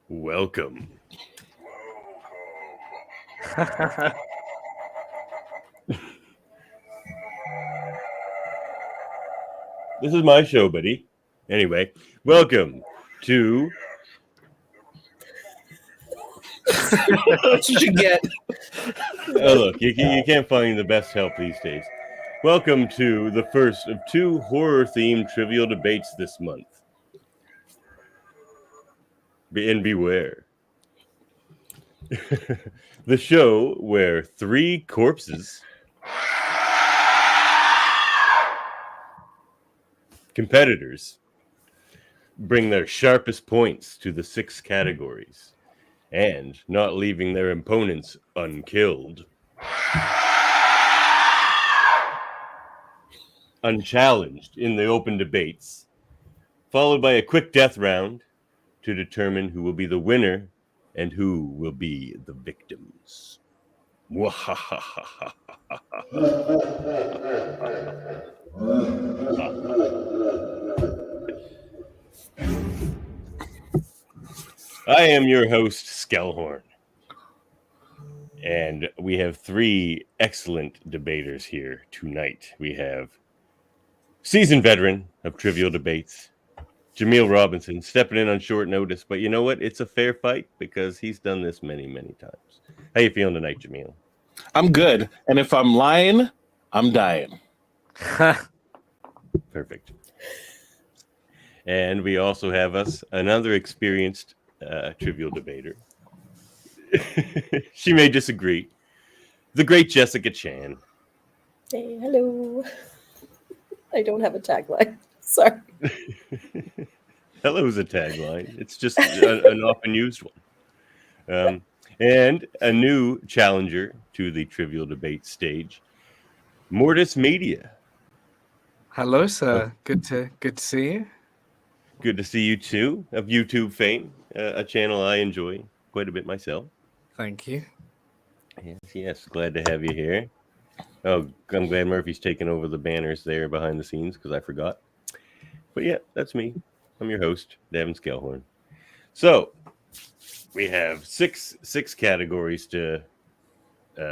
Welcome. This is my show, buddy. Anyway, welcome to... That's what you get. Oh, look, you can't find the best help these days. Welcome to the first of two horror-themed trivial debates this month. And beware. The show where three corpses, competitors, bring their sharpest points to the 6 categories, and not leaving their opponents unkilled, unchallenged in the open debates, followed by a quick death round to determine who will be the winner and who will be the victims. I am your host, Skelhorn, and we have 3 excellent debaters here tonight. We have seasoned veteran of trivial debates, Jaemeel Robinson, stepping in on short notice, but you know what? It's a fair fight because he's done this many, many times. How you feeling tonight, Jaemeel? I'm good, and if I'm lying, I'm dying. Perfect. And we also have another experienced trivial debater. She may disagree. The great Jessica Chan. Hey, hello. I don't have a tagline. Sorry. Hello is a tagline. It's just an often used one. And a new challenger to the trivial debate stage, Mortis Media. Hello, sir. Good to see you. Good to see you too. Of YouTube fame, a channel I enjoy quite a bit myself. Thank you. Yes. Glad to have you here. Oh, I'm glad Murphy's taking over the banners there behind the scenes because I forgot. But yeah, that's me. I'm your host, Davan Skelhorn. So we have six categories to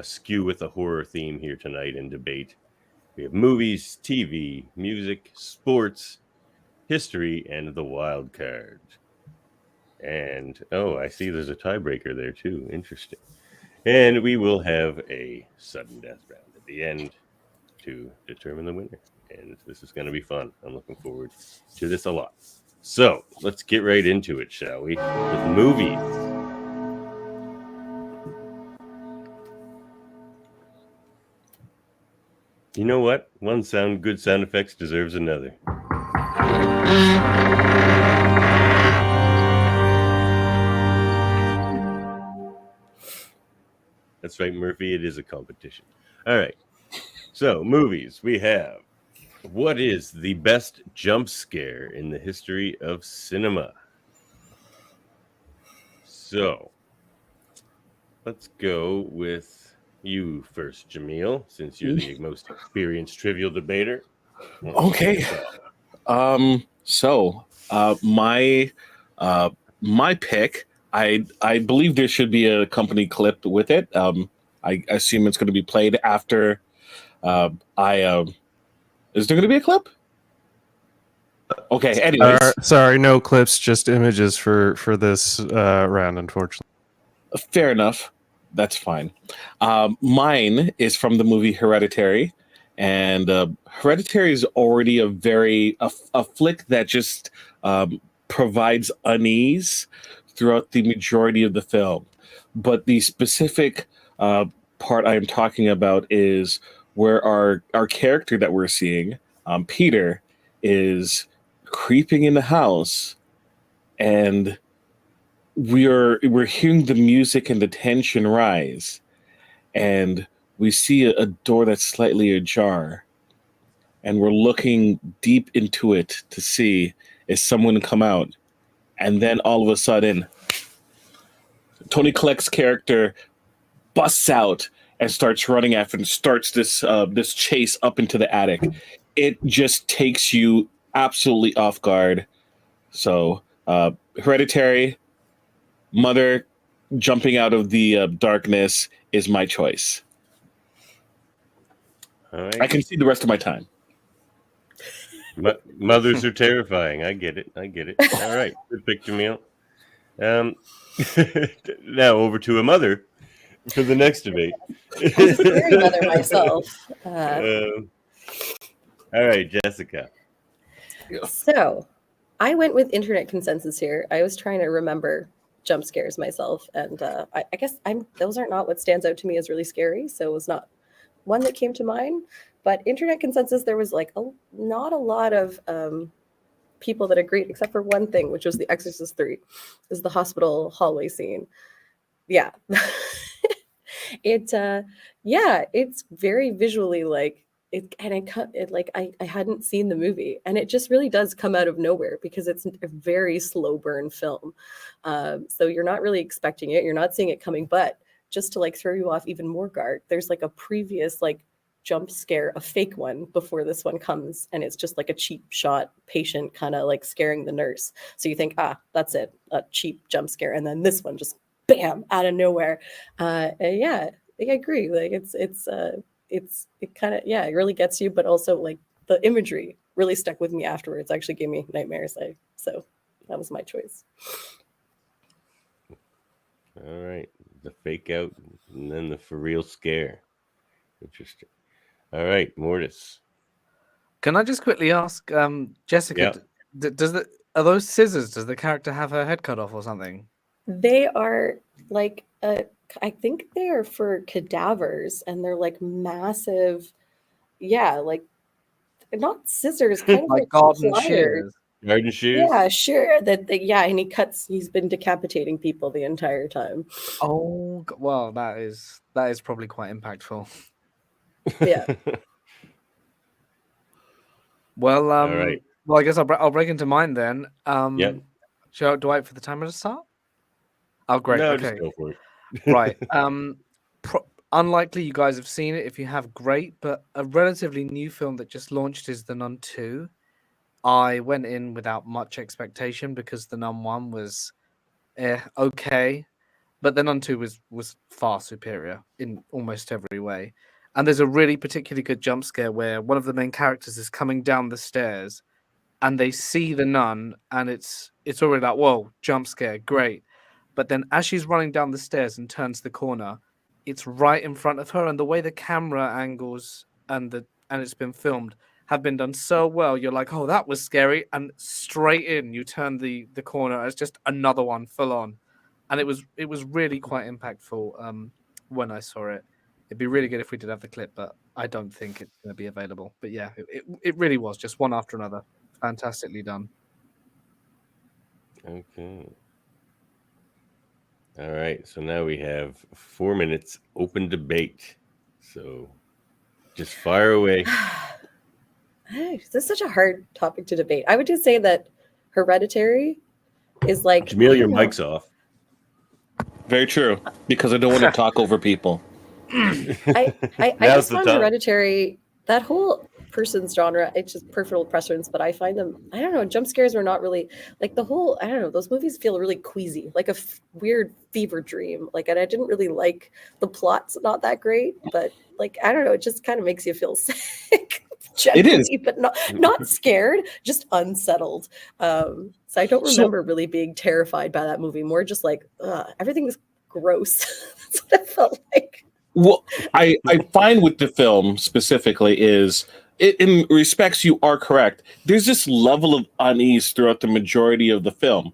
skew with a horror theme here tonight and debate. We have movies, TV, music, sports, history, and the wild card. And I see there's a tiebreaker there too. Interesting. And we will have a sudden death round at the end to determine the winner. And this is going to be fun. I'm looking forward to this a lot. So let's get right into it, shall we? With movies. You know what? One good sound effects deserves another. That's right, Murphy. It is a competition. All right. So, movies. We have, what is the best jump scare in the history of cinema? So, let's go with you first, Jaemeel, since you're the most experienced trivial debater. Okay. My pick, I believe there should be a company clip with it. I assume it's going to be played after is there going to be a clip? Okay, anyways. Sorry, no clips, just images for this round, unfortunately. Fair enough. That's fine. Mine is from the movie Hereditary. And Hereditary is already a flick that just provides unease throughout the majority of the film. But the specific part I'm talking about is where our character that we're seeing, Peter, is creeping in the house, and we're hearing the music and the tension rise, and we see a door that's slightly ajar, and we're looking deep into it to see is someone come out, and then all of a sudden, Tony Collette's character busts out and starts running after and starts this chase up into the attic. It just takes you absolutely off guard. So, Hereditary, Mother jumping out of the darkness is my choice. All right. I can see the rest of my time. Mothers are terrifying. I get it. All right. Good pick, Jaemeel. Now over to a mother for the next debate. I'm a scary mother myself. All right, Jessica. So I went with internet consensus here. I was trying to remember jump scares myself, and I guess those aren't not what stands out to me as really scary, so it was not one that came to mind. But internet consensus, there was like not a lot of people that agreed, except for one thing, which was The Exorcist 3, is the hospital hallway scene. Yeah. It's very visually like it, and I hadn't seen the movie, and it just really does come out of nowhere because it's a very slow burn film. So you're not really expecting it, you're not seeing it coming, but just to like throw you off even more guard, there's like a previous like jump scare, a fake one before this one comes, and it's just like a cheap shot patient kind of like scaring the nurse. So you think, that's it, a cheap jump scare, and then this one just bam out of nowhere. Yeah, I agree. Like it kind of, yeah, it really gets you, but also like the imagery really stuck with me afterwards. Actually gave me nightmares. So that was my choice. All right, the fake out and then the for real scare. Interesting. All right, Mortis. Can I just quickly ask, Jessica, are those scissors? Does the character have her head cut off or something? They are like, I think they're for cadavers, and they're like massive, yeah, like not scissors, kind of like garden pliers. shears. Garden shears? Yeah, sure. Yeah, and he's been decapitating people the entire time. Oh, well, that is probably quite impactful. Yeah. Well, All right. well, I guess I'll break into mine then. Yep. Do I wait for the timer to start? Oh, great. No, Okay. just go for it. Right. Unlikely you guys have seen it. If you have, great. But a relatively new film that just launched is The Nun 2. I went in without much expectation because The Nun 1 was okay. But The Nun 2 was far superior in almost every way. And there's a really particularly good jump scare where one of the main characters is coming down the stairs and they see the nun, and it's already like, whoa, jump scare, great. But then as she's running down the stairs and turns the corner, it's right in front of her, and the way the camera angles and it's been filmed have been done so well, you're like, oh, that was scary, and straight in you turn the corner as just another one full on. And it was really quite impactful when I saw it. It'd be really good if we did have the clip, but I don't think it's going to be available. But yeah, it really was just one after another. Fantastically done. Okay. All right. So now we have 4 minutes open debate. So just fire away. This is such a hard topic to debate. I would just say that Hereditary is like... Jaemeel, your mic's off. Very true, because I don't want to talk over people. I just found Hereditary, that whole person's genre, it's just personal preference, but I find them, I don't know, jump scares were not really, like the whole, I don't know, those movies feel really queasy, like a weird fever dream. Like, and I didn't really like the plot's not that great, but like, I don't know, it just kind of makes you feel sick. Generally, it is, but not scared, just unsettled. So I don't remember really being terrified by that movie. More just like everything was gross. That's what it felt like. Well, I find with the film specifically is, in respects you are correct. There's this level of unease throughout the majority of the film,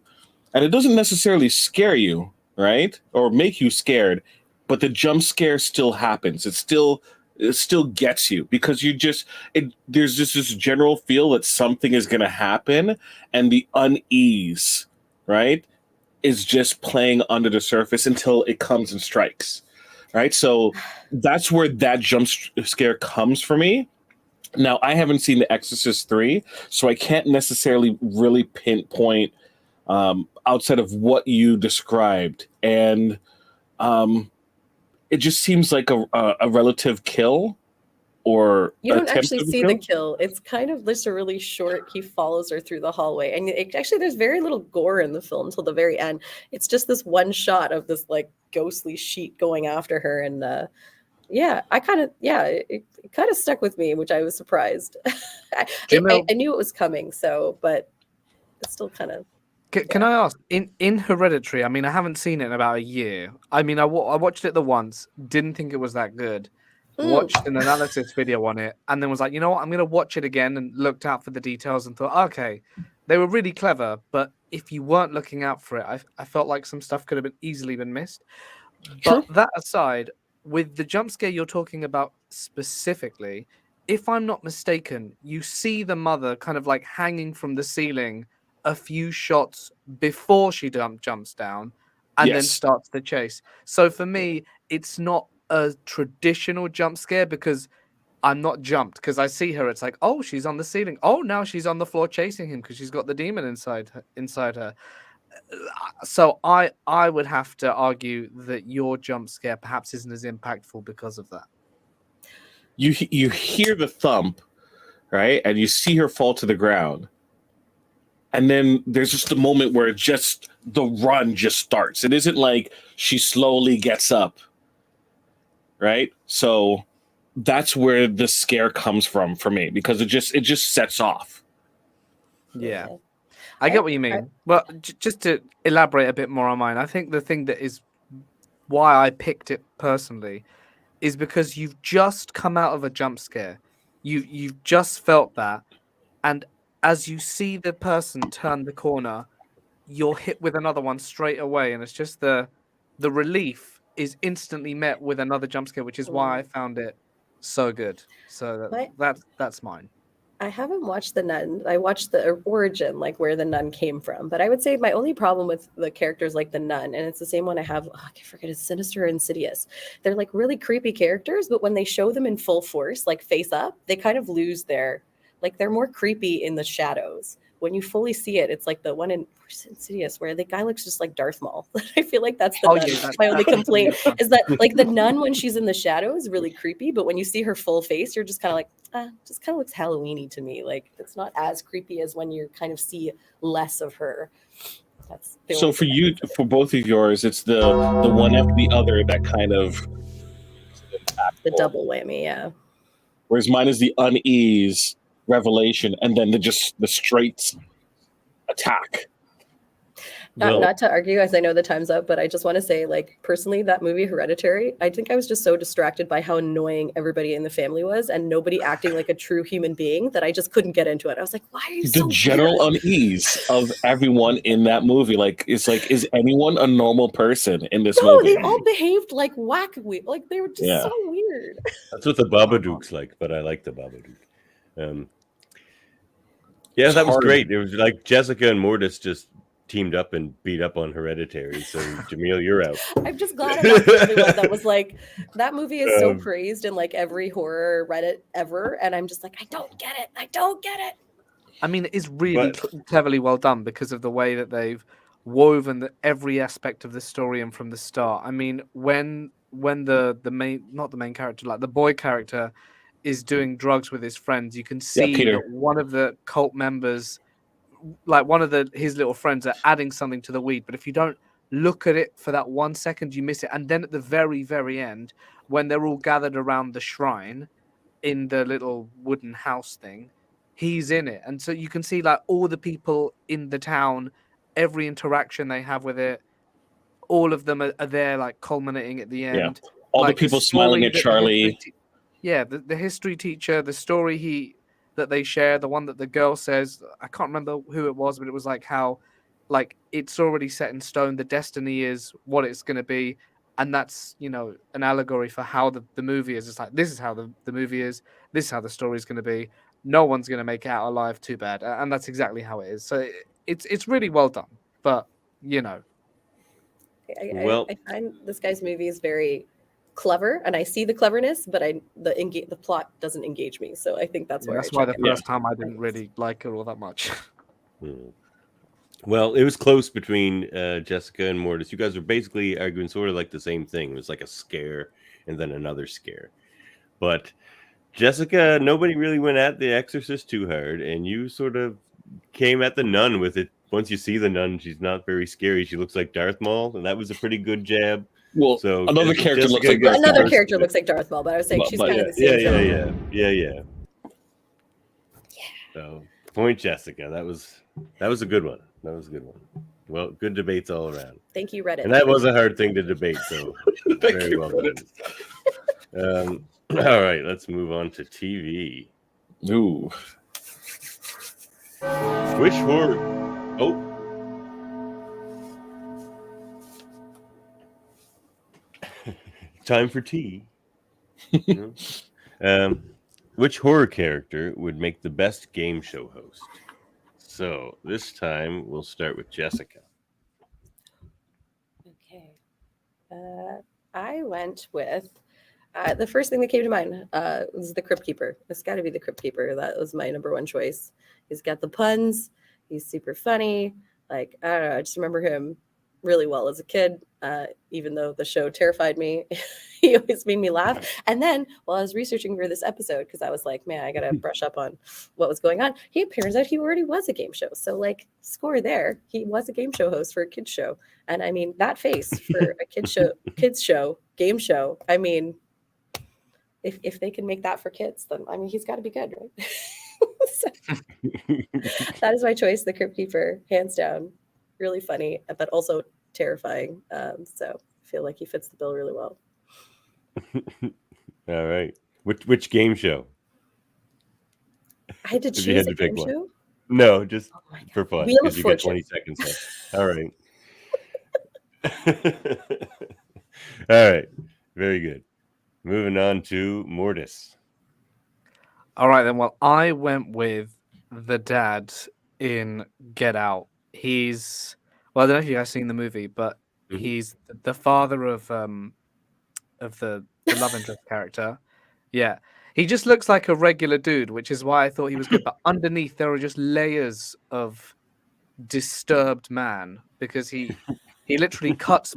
and it doesn't necessarily scare you, right, or make you scared, but the jump scare still happens. It still gets you because there's just this general feel that something is going to happen, and the unease, right, is just playing under the surface until it comes and strikes, right? So that's where that jump scare comes for me. Now, I haven't seen The Exorcist 3, so I can't necessarily really pinpoint outside of what you described, and it just seems like a relative kill or You don't attempt actually of a see kill? the kill. It's kind of just a really short. He follows her through the hallway, and actually, there's very little gore in the film till the very end. It's just this one shot of this like ghostly sheet going after her, and it kind of stuck with me, which I was surprised. Jaemeel, I knew it was coming, so but it's still kind of can yeah. I ask, in Hereditary, I mean, I haven't seen it in about a year. I mean, I watched it the once, didn't think it was that good. Mm, Watched an analysis video on it, and then was like, you know what, I'm going to watch it again, and looked out for the details and thought, okay, they were really clever, but if you weren't looking out for it, I felt like some stuff could have been easily been missed. But True. that aside, with the jump scare you're talking about specifically, if I'm not mistaken, you see the mother kind of like hanging from the ceiling a few shots before she jumps down and then Yes. starts the chase. So for me, it's not a traditional jump scare because I'm not jumped because I see her. It's like, oh, she's on the ceiling. Oh, now she's on the floor chasing him because she's got the demon inside her. So I would have to argue that your jump scare perhaps isn't as impactful because of that. You hear the thump, right? And you see her fall to the ground. And then there's just a moment where just the run just starts. It isn't like she slowly gets up, right? So that's where the scare comes from for me because it just sets off. Yeah. I get what you I- mean. Well, just to elaborate a bit more on mine, I think the thing that is why I picked it personally is because you've just come out of a jump scare. You've just felt that, and as you see the person turn the corner, you're hit with another one straight away, and it's just the relief is instantly met with another jump scare, which is why I found it so good. So that's mine. I haven't watched The Nun. I watched the origin, like where the nun came from. But I would say my only problem with the characters like the nun, and it's the same one I have, I forget, is Sinister or Insidious. They're like really creepy characters, but when they show them in full force, like face up, they kind of lose like they're more creepy in the shadows. When you fully see it, it's like the one in Insidious where the guy looks just like Darth Maul. I feel like that's the nun. Yeah, My only that's complaint really is that like the nun when she's in the shadow is really creepy, but when you see her full face, you're just kind of like, just kind of looks Halloween-y to me. Like it's not as creepy as when you kind of see less of her. That's the So only for thing I you, would say. for both of yours, it's the one after the other that kind of The impactful. double whammy, yeah. Whereas mine is the unease revelation and then the straight attack. Not to argue, as I know the time's up, but I just want to say, like, personally, that movie Hereditary, I think I was just so distracted by how annoying everybody in the family was and nobody acting like a true human being that I just couldn't get into it. I was like, why are you The so general weird? unease of everyone in that movie, like it's like, is anyone a normal person in this No, movie? they all behaved like wackily. Like they were just Yeah. so weird. That's what the Babadook's like, but I like the Babadook. Yeah, It's that was hard. great. It was like Jessica and Mortis just teamed up and beat up on Hereditary. So Jaemeel, you're out. I'm just glad I'm not the only one that was like, that movie is so Um, praised in like every horror Reddit ever. And I'm just like, I don't get it. I don't get it. I mean, it is really But- cleverly well done because of the way that they've woven every aspect of the story and from the start. I mean, when the main, not the main character, like the boy character is doing drugs with his friends, you can see Peter. that one of the cult members, like one of his little friends, are adding something to the weed. But if you don't look at it for that 1 second, you miss it. And then at the very, very end, when they're all gathered around the shrine in the little wooden house thing, he's in it. And so you can see like all the people in the town, every interaction they have with it, all of them are there, like culminating at the end. All Like the people smiling story at that the Charlie. the history teacher, the story that they share, the one that the girl says, I can't remember who it was, but it was like how like it's already set in stone, the destiny is what it's going to be, and that's, you know, an allegory for how the movie is. It's like, this is how the movie is, this is how the story is going to be, no one's going to make it out alive, too bad. And that's exactly how it is. So it's really well done, but you know. Well- I find this guy's movie is very clever, and I see the cleverness, but the plot doesn't engage me. So I think that's Yeah, where that's I why check the it. first time I didn't really like it all that much. Well, it was close between Jessica and Mortis. You guys are basically arguing sort of like the same thing. It was like a scare and then another scare. But Jessica, nobody really went at The Exorcist too hard, and you sort of came at the nun with it. Once you see the nun, she's not very scary. She looks like Darth Maul, and that was a pretty good jab. Well, So another character looks like gets Darth the Another Maul. first character bit. looks like Darth Maul, but I was saying she's But kind of the same genre. Yeah. So point Jessica. That was a good one. That was a good one. Well, good debates all around. Thank you, Reddit. And that was a hard thing to debate, so Thank very you, well Reddit. done. All right, let's move on to TV. Ooh. Which horror? Oh. Time for tea. Which horror character would make the best game show host? So this time we'll start with Jessica. Okay. I went with the first thing that came to mind was the Crypt Keeper. It's got to be the Crypt Keeper. That was my number one choice. He's got the puns. He's super funny. Like, I don't know. I just remember him really well as a kid, even though the show terrified me. He always made me laugh. And then while I was researching for this episode, because I was like, man, I got to brush up on what was going on. He turns out he already was a game show. So like score there. He was a game show host for a kids show. And I mean, that face for a kids show, game show. I mean, if they can make that for kids, then I mean, he's got to be good, right? So, that is my choice, the Crypt Keeper, hands down. Really funny, but also terrifying. So I feel like he fits the bill really well. All right. Which game show? I had to If you had choose a to pick game one. show. No, just Oh my God. for fun. Wheel of Because you got Fortune. 20 seconds left. All right. All right. Very good. Moving on to Mortis. All right, then. Well, I went with the dad in Get Out. He's, well, I don't know if you guys seen the movie, but he's the father of the love interest character. Yeah. He just looks like a regular dude, which is why I thought he was good. But underneath, there are just layers of disturbed man, because he literally cuts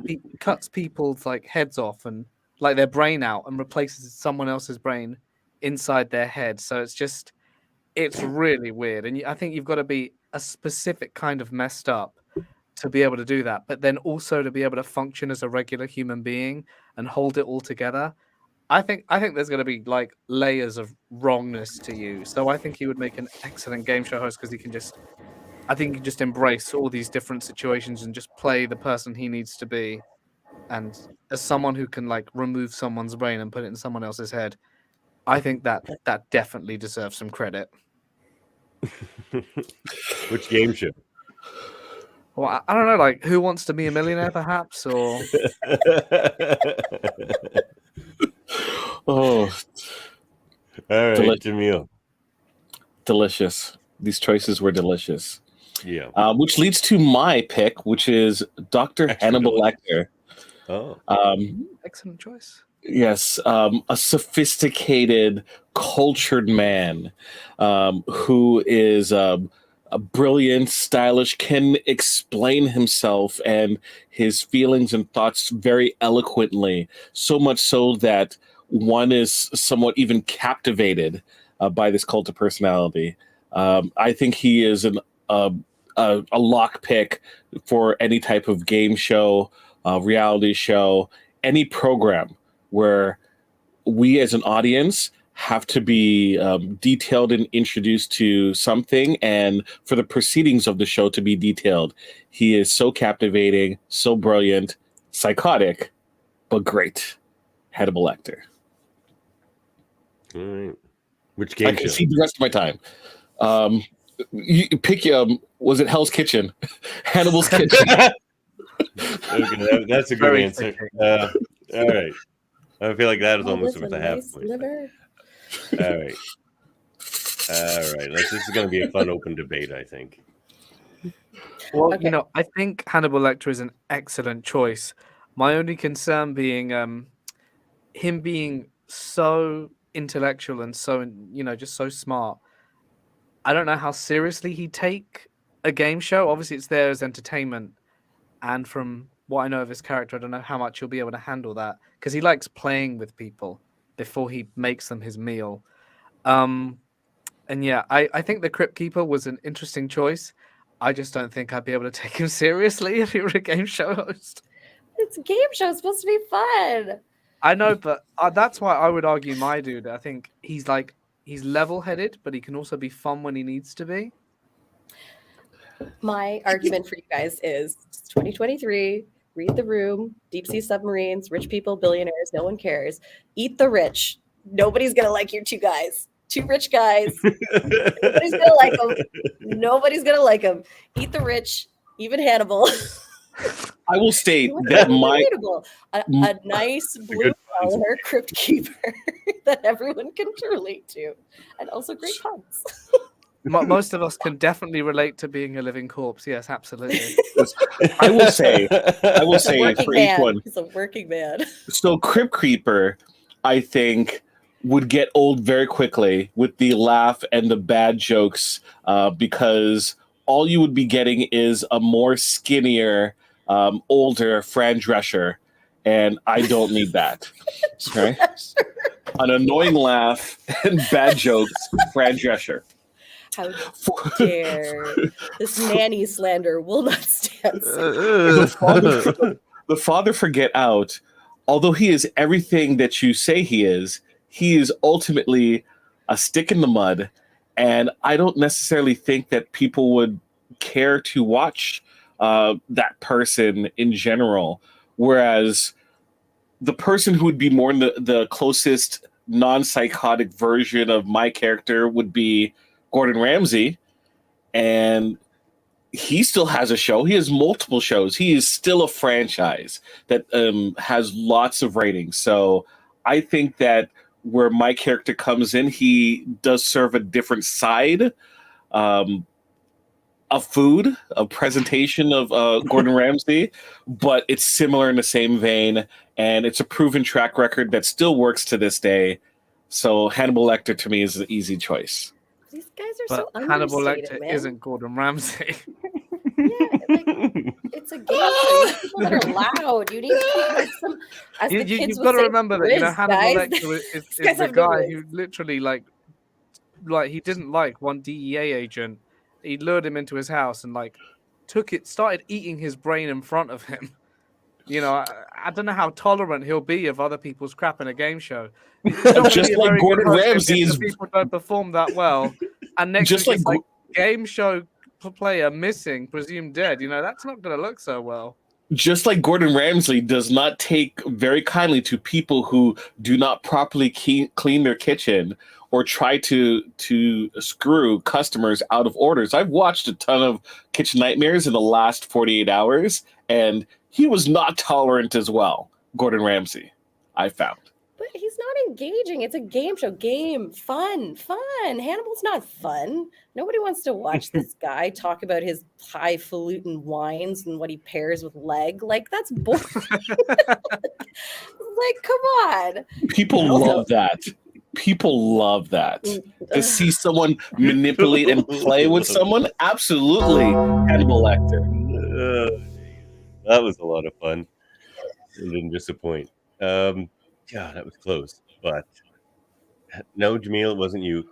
people's like heads off and like their brain out and replaces someone else's brain inside their head. So it's really weird. And I think you've got to be a specific kind of messed up to be able to do that, but then also to be able to function as a regular human being and hold it all together. I think there's going to be like layers of wrongness to you. So I think he would make an excellent game show host, because he can just embrace all these different situations and just play the person he needs to be. And as someone who can like remove someone's brain and put it in someone else's head, I think that definitely deserves some credit. Which game show? Well, I don't know, like Who Wants to Be a Millionaire, perhaps, or Oh, All right, Jaemeel. delicious. These choices were delicious. Yeah. Which leads to my pick, which is Dr. Extra Hannibal delicious. Lecter. Oh. excellent choice. Yes, a sophisticated, cultured man who is a brilliant, stylish, can explain himself and his feelings and thoughts very eloquently, so much so that one is somewhat even captivated by this cult of personality. I think he is a lock pick for any type of game show, reality show, any program where we as an audience have to be detailed and introduced to something, and for the proceedings of the show to be detailed. He is so captivating, so brilliant, psychotic, but great. Hannibal Lecter. All right. Which I game can show? see the rest of my time. You pick, was it Hell's Kitchen? Hannibal's Kitchen. Okay, that's a good Very answer. tricky. All right. I feel like that is Oh, almost with worth a half nice point. liver. All right. All right. This is going to be a fun open debate, I think. Well, Okay. I think Hannibal Lecter is an excellent choice. My only concern being him being so intellectual and so, just so smart. I don't know how seriously he'd take a game show. Obviously, it's there as entertainment. And from what I know of his character, I don't know how much he'll be able to handle that, because he likes playing with people before he makes them his meal. And yeah, I think the Crypt Keeper was an interesting choice. I just don't think I'd be able to take him seriously if he were a game show host. It's a game show. It's supposed to be fun. I know, but that's why I would argue my dude. I think he's level-headed, but he can also be fun when he needs to be. My argument for you guys is it's 2023. Read the room. Deep sea submarines. Rich people. Billionaires. No one cares. Eat the rich. Nobody's gonna like your two guys. Two rich guys. Nobody's gonna like them. Nobody's gonna like them. Eat the rich. Even Hannibal. I will state that a nice blue collar crypt keeper that everyone can relate to, and also great puns. Most of us can definitely relate to being a living corpse. Yes, absolutely. I will say for each one. He's a working man. So Crypt Creeper, I think, would get old very quickly with the laugh and the bad jokes, because all you would be getting is a more skinnier, older Fran Drescher, and I don't need that. Right? An annoying laugh and bad jokes, Fran Drescher. How dare this nanny slander will not stand. The father for Get Out, although he is everything that you say he is ultimately a stick in the mud, and I don't necessarily think that people would care to watch that person in general. Whereas the person who would be more in the closest non-psychotic version of my character would be Gordon Ramsay, and he still has a show. He has multiple shows. He is still a franchise that has lots of ratings. So I think that where my character comes in, he does serve a different side of food, a presentation of Gordon Ramsay, but it's similar in the same vein, and it's a proven track record that still works to this day. So Hannibal Lecter to me is an easy choice. These guys are so Hannibal understated, Lecter man. isn't Gordon Ramsay. It's a game show. You need people that are loud. You need people like some. As the kids You've would got to say, remember that Hannibal guys. Lecter is guys the have no guy riz. who literally like he didn't like one DEA agent. He lured him into his house and started eating his brain in front of him. You know, I don't know how tolerant he'll be of other people's crap in a game show. Just like Gordon Ramsay if is. the people don't perform that well, and next Just week it's like game show player missing, presumed dead. You know, that's not going to look so well. Just like Gordon Ramsay does not take very kindly to people who do not properly clean their kitchen or try to screw customers out of orders. I've watched a ton of Kitchen Nightmares in the last 48 hours, and he was not tolerant as well, Gordon Ramsay, I found. But he's not engaging. It's a game show. Fun. Hannibal's not fun. Nobody wants to watch this guy talk about his highfalutin wines and what he pairs with leg. Like, that's boring. Like, come on. People love that. People love that. To see someone manipulate and play with someone, absolutely Hannibal Lecter. That was a lot of fun. It didn't disappoint. Yeah, that was close. But no, Jaemeel, it wasn't you.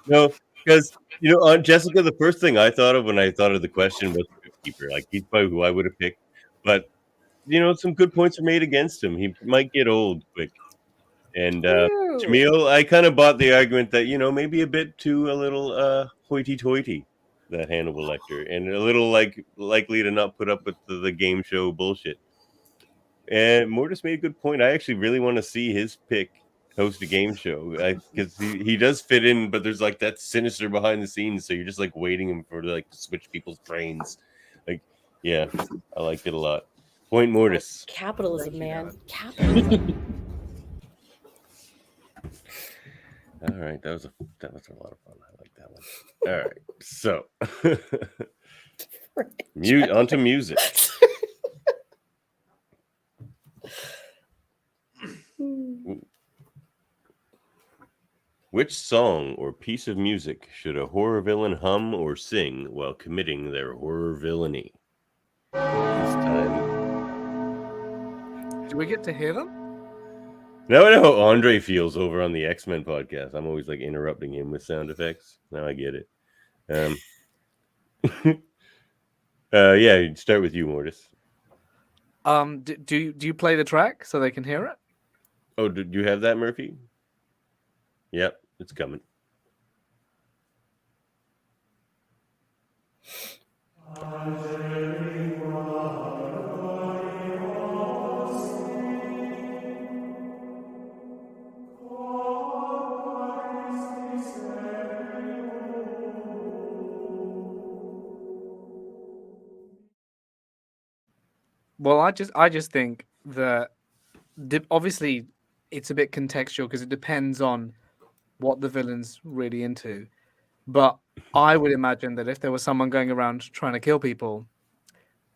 No, because on Jessica, the first thing I thought of when I thought of the question was Crypt Keeper. Like, he's probably who I would have picked. But some good points are made against him. He might get old quick. And Jaemeel, I kind of bought the argument that maybe a little hoity-toity, that Hannibal Lecter, and a little likely to not put up with the game show bullshit. And Mortis made a good point. I actually really want to see his pick host a game show, because he does fit in, but there's that sinister behind the scenes, so you're just waiting him for to switch people's brains. Yeah, I liked it a lot. Point Mortis. Capitalism, man. Capitalism. All right, that was a lot of fun. I like that one. All right, so onto music. Which song or piece of music should a horror villain hum or sing while committing their horror villainy? This time. Do we get to hear them? Now I know how Andre feels over on the X-Men podcast. I'm always like interrupting him with sound effects. Now I get it. Yeah, start with you, Mortis. Do you play the track so they can hear it? Oh, do you have that, Murphy? Yep, it's coming. Well, I just think that obviously it's a bit contextual because it depends on what the villain's really into. But I would imagine that if there was someone going around trying to kill people,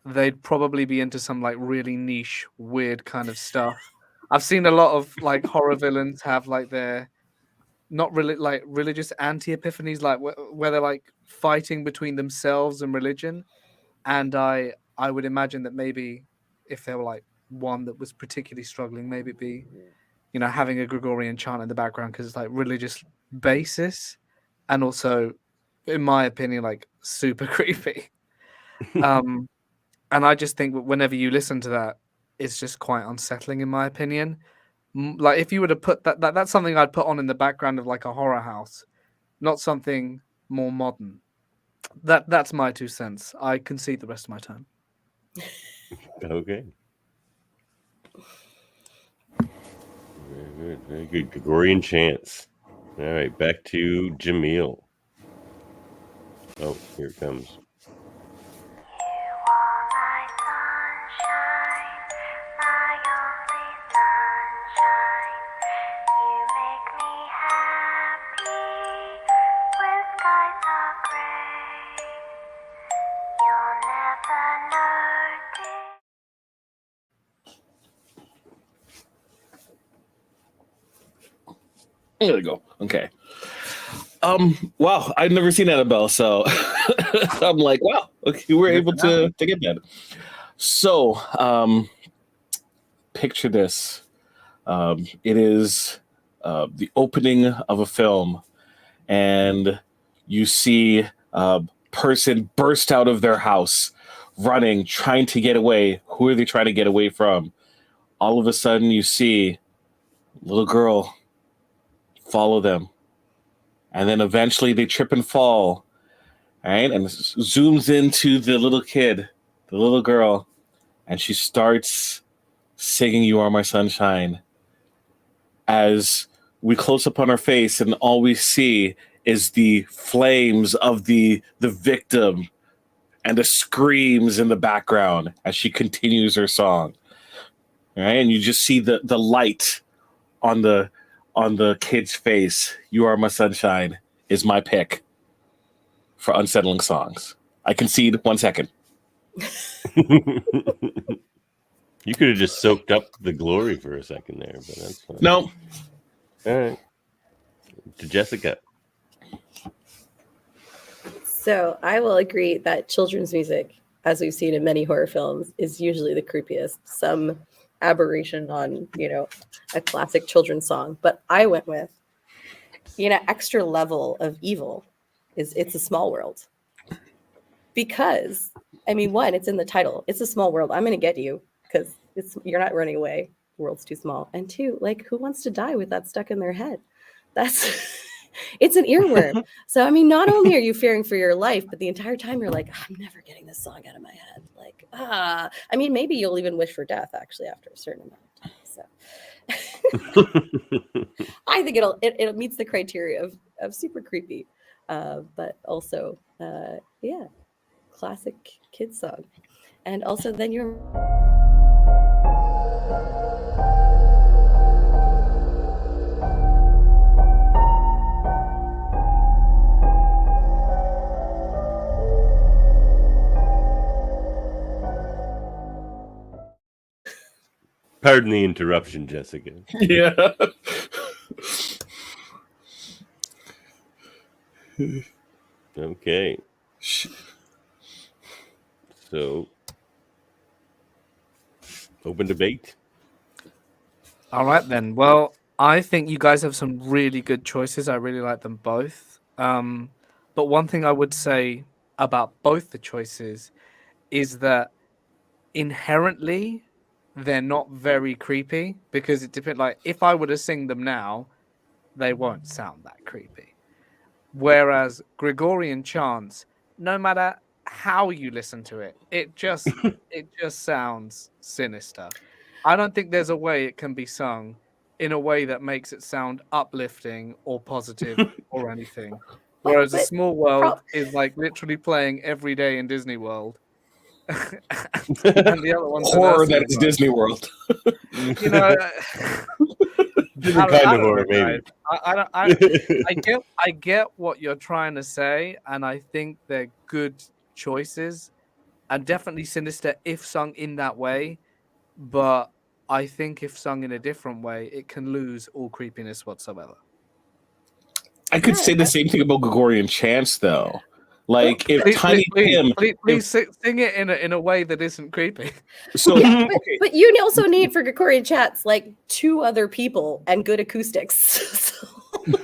they'd probably be into some like really niche, weird kind of stuff. I've seen a lot of like horror villains have like their not really like religious anti-epiphanies, like where they're like fighting between themselves and religion. And I would imagine that maybe if there were like one that was particularly struggling, maybe it'd be, you know, having a Gregorian chant in the background because it's like religious basis, and also, in my opinion, like super creepy. And I just think that whenever you listen to that, it's just quite unsettling, in my opinion. Like if you were to put that's something I'd put on in the background of like a horror house, not something more modern. That's my 2 cents. I concede the rest of my time. Okay. Very good. Very good. Gregorian chants. All right, back to Jaemeel. Oh, here it comes. There we go. Okay. Wow, I've never seen Annabelle, so I'm like, wow, okay, we're able to get that. So, picture this. It is the opening of a film, and you see a person burst out of their house, running, trying to get away. Who are they trying to get away from? All of a sudden, you see a little girl follow them. And then eventually they trip and fall, right? And zooms into the little kid, the little girl, and she starts singing "You Are My Sunshine." As we close up on her face, and all we see is the flames of the victim and the screams in the background as she continues her song. Right? And you just see the light on the kid's face. "You Are My Sunshine" is my pick for unsettling songs. I concede 1 second. You could have just soaked up the glory for a second there, but that's fine. No. All right. To Jessica. So I will agree that children's music, as we've seen in many horror films, is usually the creepiest. Some aberration on, a classic children's song. But I went with, extra level of evil is It's a Small World. Because, one, it's in the title. It's a small world. I'm going to get you because you're not running away. The world's too small. And two, like, who wants to die with that stuck in their head? It's an earworm. So, not only are you fearing for your life, but the entire time you're like, I'm never getting this song out of my head. Like, maybe you'll even wish for death, actually, after a certain amount of time. So I think it meets the criteria of super creepy, but also, classic kids song. And also then you're Pardon the interruption, Jessica. Yeah. Okay. So, open debate. All right then. Well, I think you guys have some really good choices. I really like them both. But one thing I would say about both the choices is that inherently they're not very creepy because it depends. Like if I were to sing them now, they won't sound that creepy. Whereas Gregorian chants, no matter how you listen to it, it just sounds sinister. I don't think there's a way it can be sung in a way that makes it sound uplifting or positive or anything. Whereas A Small World is like literally playing every day in Disney World. And the other one's horror that is Disney World. You know, Different kind of horror, maybe. I get what you're trying to say, and I think they're good choices, and definitely sinister if sung in that way. But I think if sung in a different way, it can lose all creepiness whatsoever. I could say the same thing about Gregorian chants, though. Like if Tiny Tim, please sing it in a way that isn't creepy. So, yeah, but you also need for Gregorian chants like 2 other people and good acoustics.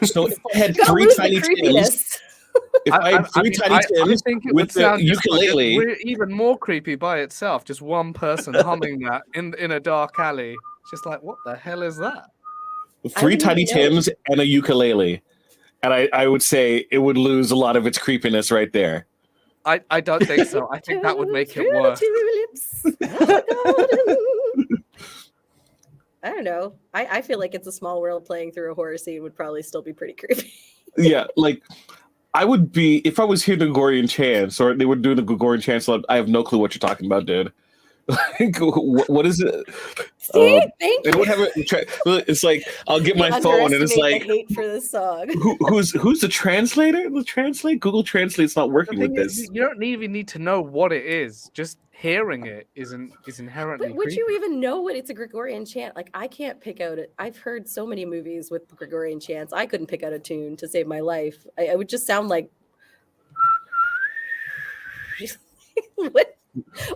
So if I had 3 Tiny Tims, if I had 3 Tiny Tims with the ukulele, even more creepy by itself. Just one person humming that in a dark alley. It's just like, what the hell is that? 3 Tiny Tims and a ukulele. And I would say it would lose a lot of its creepiness right there. I don't think so. I think that would make it worse. I don't know. I feel like It's a Small World playing through a horror scene would probably still be pretty creepy. Yeah, like I would be if I was hearing the Gregorian chants or they were doing the Gregorian chants. I have no clue what you're talking about, dude. Like, what is it? See, thank you. It's like I'll get my phone and it's like the hate for this song. Who's the translator? The translate Google Translate's not working with this. You don't even need to know what it is. Just hearing it is inherently. But would creepy. you even know what it's a Gregorian chant? Like I can't pick out it. I've heard so many movies with Gregorian chants. I couldn't pick out a tune to save my life. I would just sound like.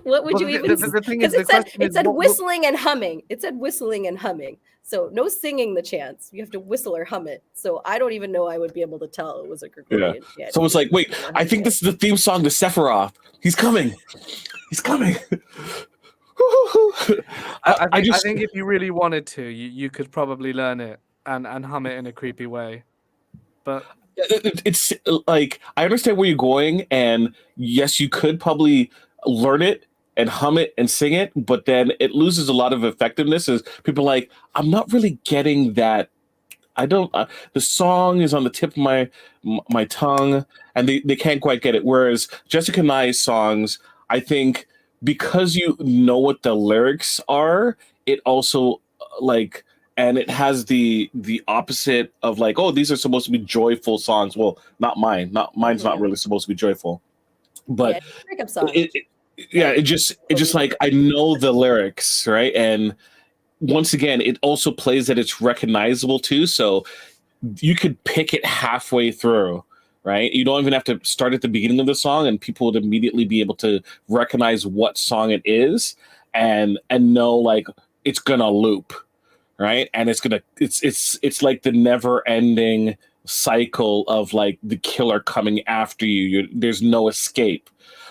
What would you even? The thing is, it said whistling and humming. It said whistling and humming. So no singing the chants. You have to whistle or hum it. So I don't even know I would be able to tell it was a Gregorian chant. So it's like, wait, I think this is the theme song to Sephiroth. He's coming. He's coming. I think if you really wanted to, you could probably learn it and hum it in a creepy way. But it's like I understand where you're going, and yes, you could probably learn it and hum it and sing it, but then it loses a lot of effectiveness as people are like, I'm not really getting that. I don't the song is on the tip of my tongue and they can't quite get it. Whereas Jessica and I's songs, I think because you know what the lyrics are, it also like and it has the opposite of like, oh, these are supposed to be joyful songs. Well, not mine. Mine's not really supposed to be joyful. But breakup song. It just like I know the lyrics, right? And once again, it also plays that it's recognizable too. So you could pick it halfway through, right? You don't even have to start at the beginning of the song, and people would immediately be able to recognize what song it is and know like it's gonna loop, right? And it's like the never ending cycle of like the killer coming after you. There's no escape.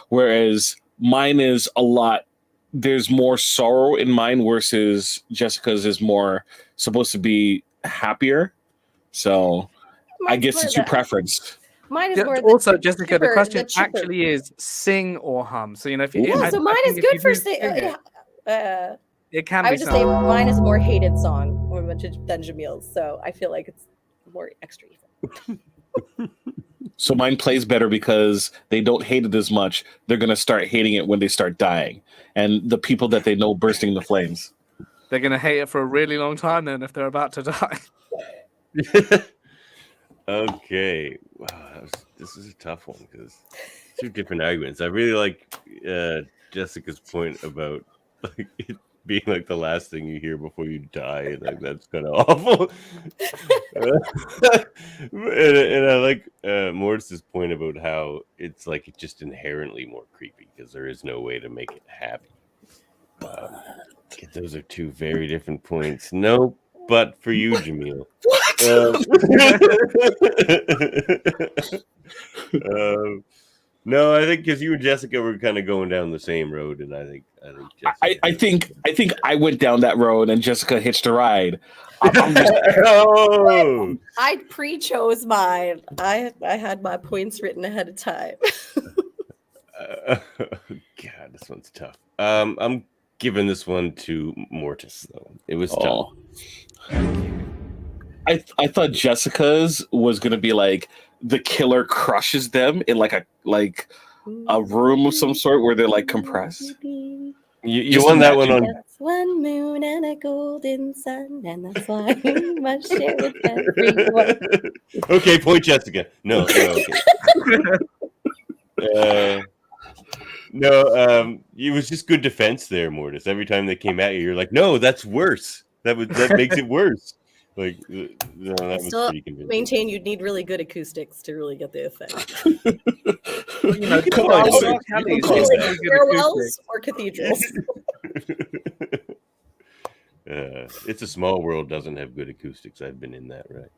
Whereas mine is a lot, there's more sorrow in mine versus Jessica's is more supposed to be happier. So I guess it's your preference. Mine is more also, Jessica, the question actually is sing or hum. So, if you. Yeah, so mine is good for sing. It can be. I would just say mine is a more hated song than Jaemeel's. So I feel like it's more extra evil. So mine plays better because they don't hate it as much. They're going to start hating it when they start dying. And the people that they know bursting into flames. They're going to hate it for a really long time then if they're about to die. Okay. Wow, this is a tough one because 2 different arguments. I really like Jessica's point about like it being like the last thing you hear before you die, and like that's kind of awful. and I like Mortis's point about how it's like it's just inherently more creepy because there is no way to make it happy. Those are 2 very different points. Nope. but for you, Jaemeel. No, I think because you and Jessica were kind of going down the same road, and I think Jessica. I think I went down that road and Jessica hitched a ride. I'm just, Oh, I pre-chose mine. I had my points written ahead of time. God, this one's tough. I'm giving this one to Mortis though. It was tough. I thought Jessica's was gonna be like the killer crushes them in like a room of some sort where they're like compressed. You won that one on. That's one moon and a golden sun, and that's why we must share with everyone. Okay, point Jessica. No, okay. No, it was just good defense there, Mortis. Every time they came at you, you're like, no, that's worse. That makes it worse. Like, no, that was pretty convincing. Maintain you'd need really good acoustics to really get the effect. Come on, Stairwells or cathedrals. It's a Small World doesn't have good acoustics. I've been in that, right?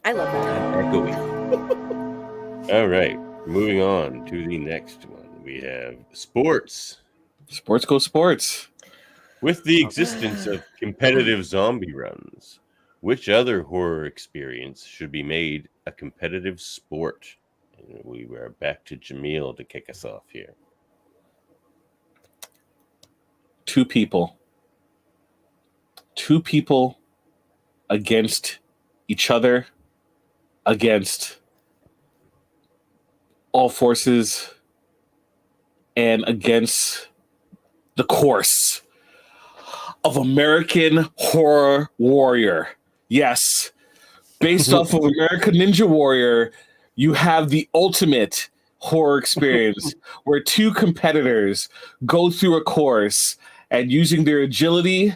I love that. Echoey. All right, moving on to the next one. We have sports. Sports go sports. With the existence of competitive zombie runs, which other horror experience should be made a competitive sport? And we are back to Jaemeel to kick us off here. Two people against each other, against all forces, and against the course of American Horror Warrior. Yes, based off of American Ninja Warrior, you have the ultimate horror experience where two competitors go through a course and using their agility,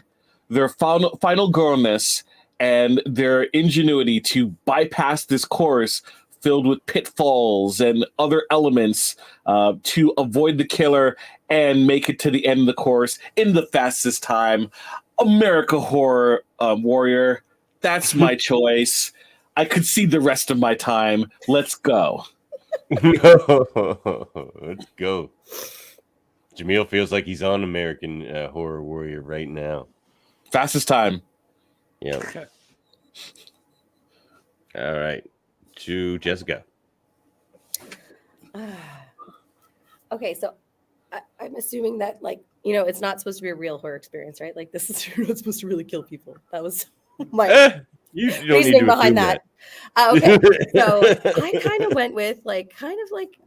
their final girlness, and their ingenuity to bypass this course filled with pitfalls and other elements to avoid the killer and make it to the end of the course in the fastest time. America Horror Warrior, that's my choice. I could see the rest of my time. Let's go. Let's go. Jaemeel feels like he's on American Horror Warrior right now. Fastest time. Yeah. Okay. All right. To Jessica. Okay, so I'm assuming that, like, it's not supposed to be a real horror experience, right? Like, this is you're not supposed to really kill people. That was my You don't reasoning need to behind assume that. Okay, so I kind of went with like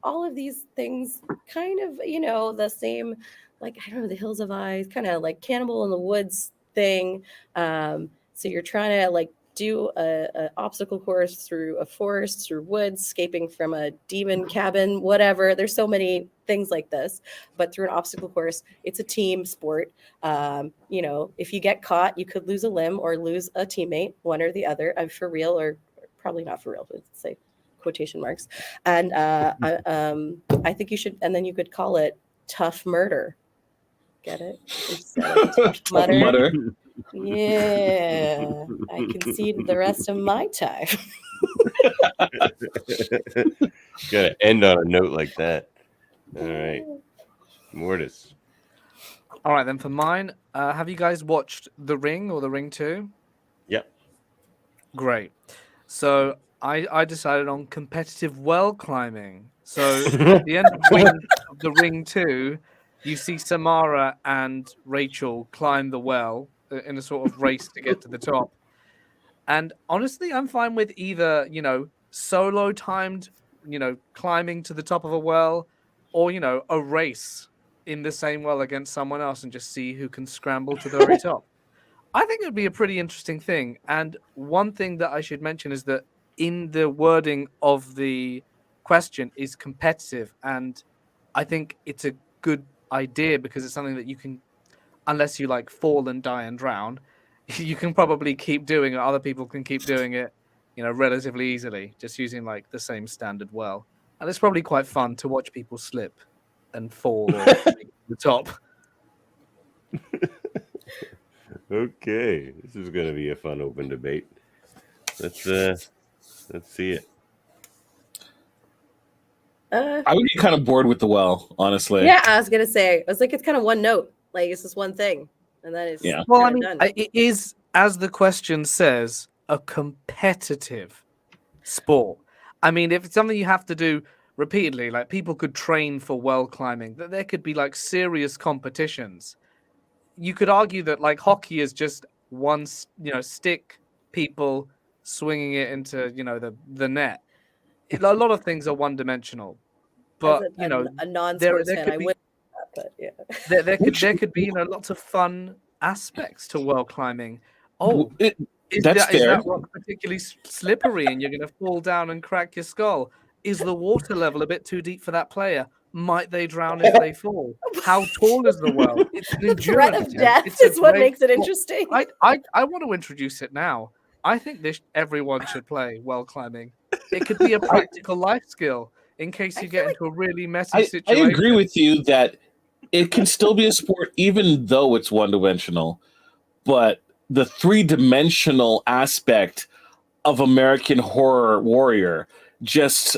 all of these things, kind of the same, like I don't know, the Hills of Eyes, kind of like Cannibal in the Woods thing. So you're trying to like do a obstacle course through a forest, through woods, escaping from a demon cabin, whatever. There's so many things like this, but through an obstacle course, it's a team sport. If you get caught, you could lose a limb or lose a teammate, one or the other. I'm for real, or probably not for real, but say quotation marks. And I think you should, and then you could call it Tough Murder. Get it? Tough Murder. Yeah, I concede the rest of my time. Gotta end on a note like that. All right. Mortis. All right, then for mine, have you guys watched The Ring or The Ring 2? Yep. Great. So I decided on competitive well climbing. So at the end of The Ring 2, you see Samara and Rachel climb the well in a sort of race to get to the top. And honestly, I'm fine with either, solo timed, climbing to the top of a well, or, a race in the same well against someone else and just see who can scramble to the very top. I think it would be a pretty interesting thing. And one thing that I should mention is that in the wording of the question is competitive. And I think it's a good idea because it's something that you can, unless you like fall and die and drown, you can probably keep doing it. Other people can keep doing it, relatively easily, just using like the same standard well. And it's probably quite fun to watch people slip and fall or to the top. Okay, this is going to be a fun open debate. Let's see it. I would be kind of bored with The Well, honestly. Yeah, I was gonna say. I was like, it's kind of one note. Like it's just one thing, and then it's Well, I kinda mean, done. it is, as the question says, a competitive sport. I mean, if it's something you have to do repeatedly, like people could train for well climbing, that there could be like serious competitions. You could argue that like hockey is just one, stick, people swinging it into the net. A lot of things are one dimensional, but As a there non-sports fan, could I be would. But yeah. there could be lots of fun aspects to well climbing. Oh, is That's that fair. rock particularly slippery and you're going to fall down and crack your skull? Is the water level a bit too deep for that player? Might they drown if they fall? How tall is the well? It's an The threat endurance of test. death It's a is what great makes it sport. interesting. I want to introduce it now. I think everyone should play well climbing. It could be a practical life skill in case you get into a really messy I situation. agree with you that it can still be a sport even though it's one-dimensional, but the three-dimensional aspect of American Horror Warrior, just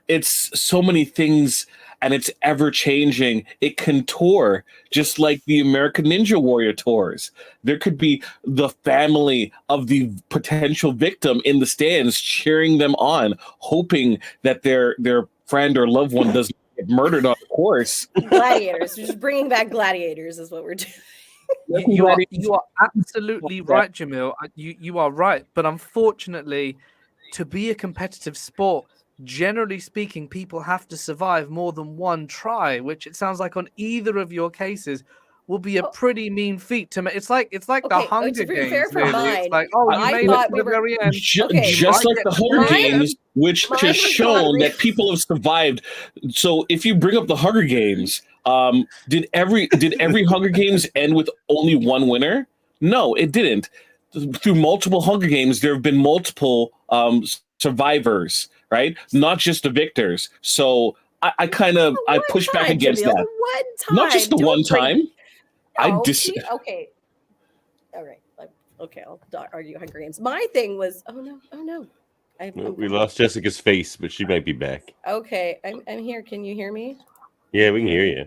it's so many things and it's ever changing. It can tour just like the American Ninja Warrior tours. There could be the family of the potential victim in the stands cheering them on, hoping that their friend or loved one doesn't get murdered on the course. Gladiators. We're just bringing back gladiators is what we're doing. You are absolutely right, Jaemeel. You are right, but unfortunately, to be a competitive sport, generally speaking, people have to survive more than one try, which it sounds like on either of your cases will be a pretty mean feat to make. It's like the Okay, Hunger to be Games. fair for Really. mine, It's like, oh, you I made it thought to we the were- very end. Okay, Just might like get the Hunger mine- Games, which mine just was shown not that people have survived. So if you bring up the Hunger Games, did every Hunger Games end with only one winner? No, it didn't. Through multiple Hunger Games, there have been multiple survivors, right? Not just the victors. So I push back against Jaemeel, that. The one time. Not just the Don't one bring- time. No, okay. All right. Okay, I'll argue Hunger Games. My thing was, oh no. We lost Jessica's face, but she might be back. Okay, I'm here. Can you hear me? Yeah, we can hear you.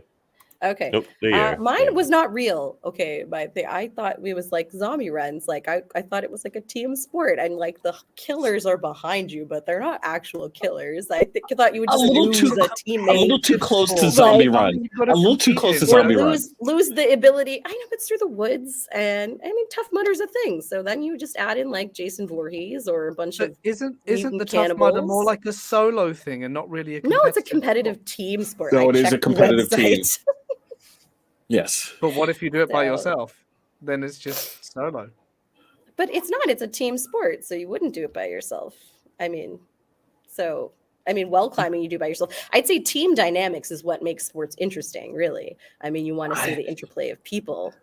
Okay. Nope, there you are. Mine was not real. Okay, I thought it was like zombie runs. Like I thought it was like a team sport, and like the killers are behind you, but they're not actual killers. I thought you would just lose a teammate. A little too close to Zombie Run. A little too close to Zombie Run. Lose the ability. I know it's through the woods, and I mean Tough Mudder's a thing. So then you just add in like Jason Voorhees or a bunch of isn't mutant the Tough Mudder cannibals. more like a solo thing and not really a No, it's a competitive competitive team sport. No, I it is a checked the competitive team. website. Yes. But what if you do it by So- yourself? Then it's just solo. But it's not. It's a team sport, so you wouldn't do it by yourself. Well climbing you do by yourself. I'd say team dynamics is what makes sports interesting, really. I mean, you want to see the interplay of people.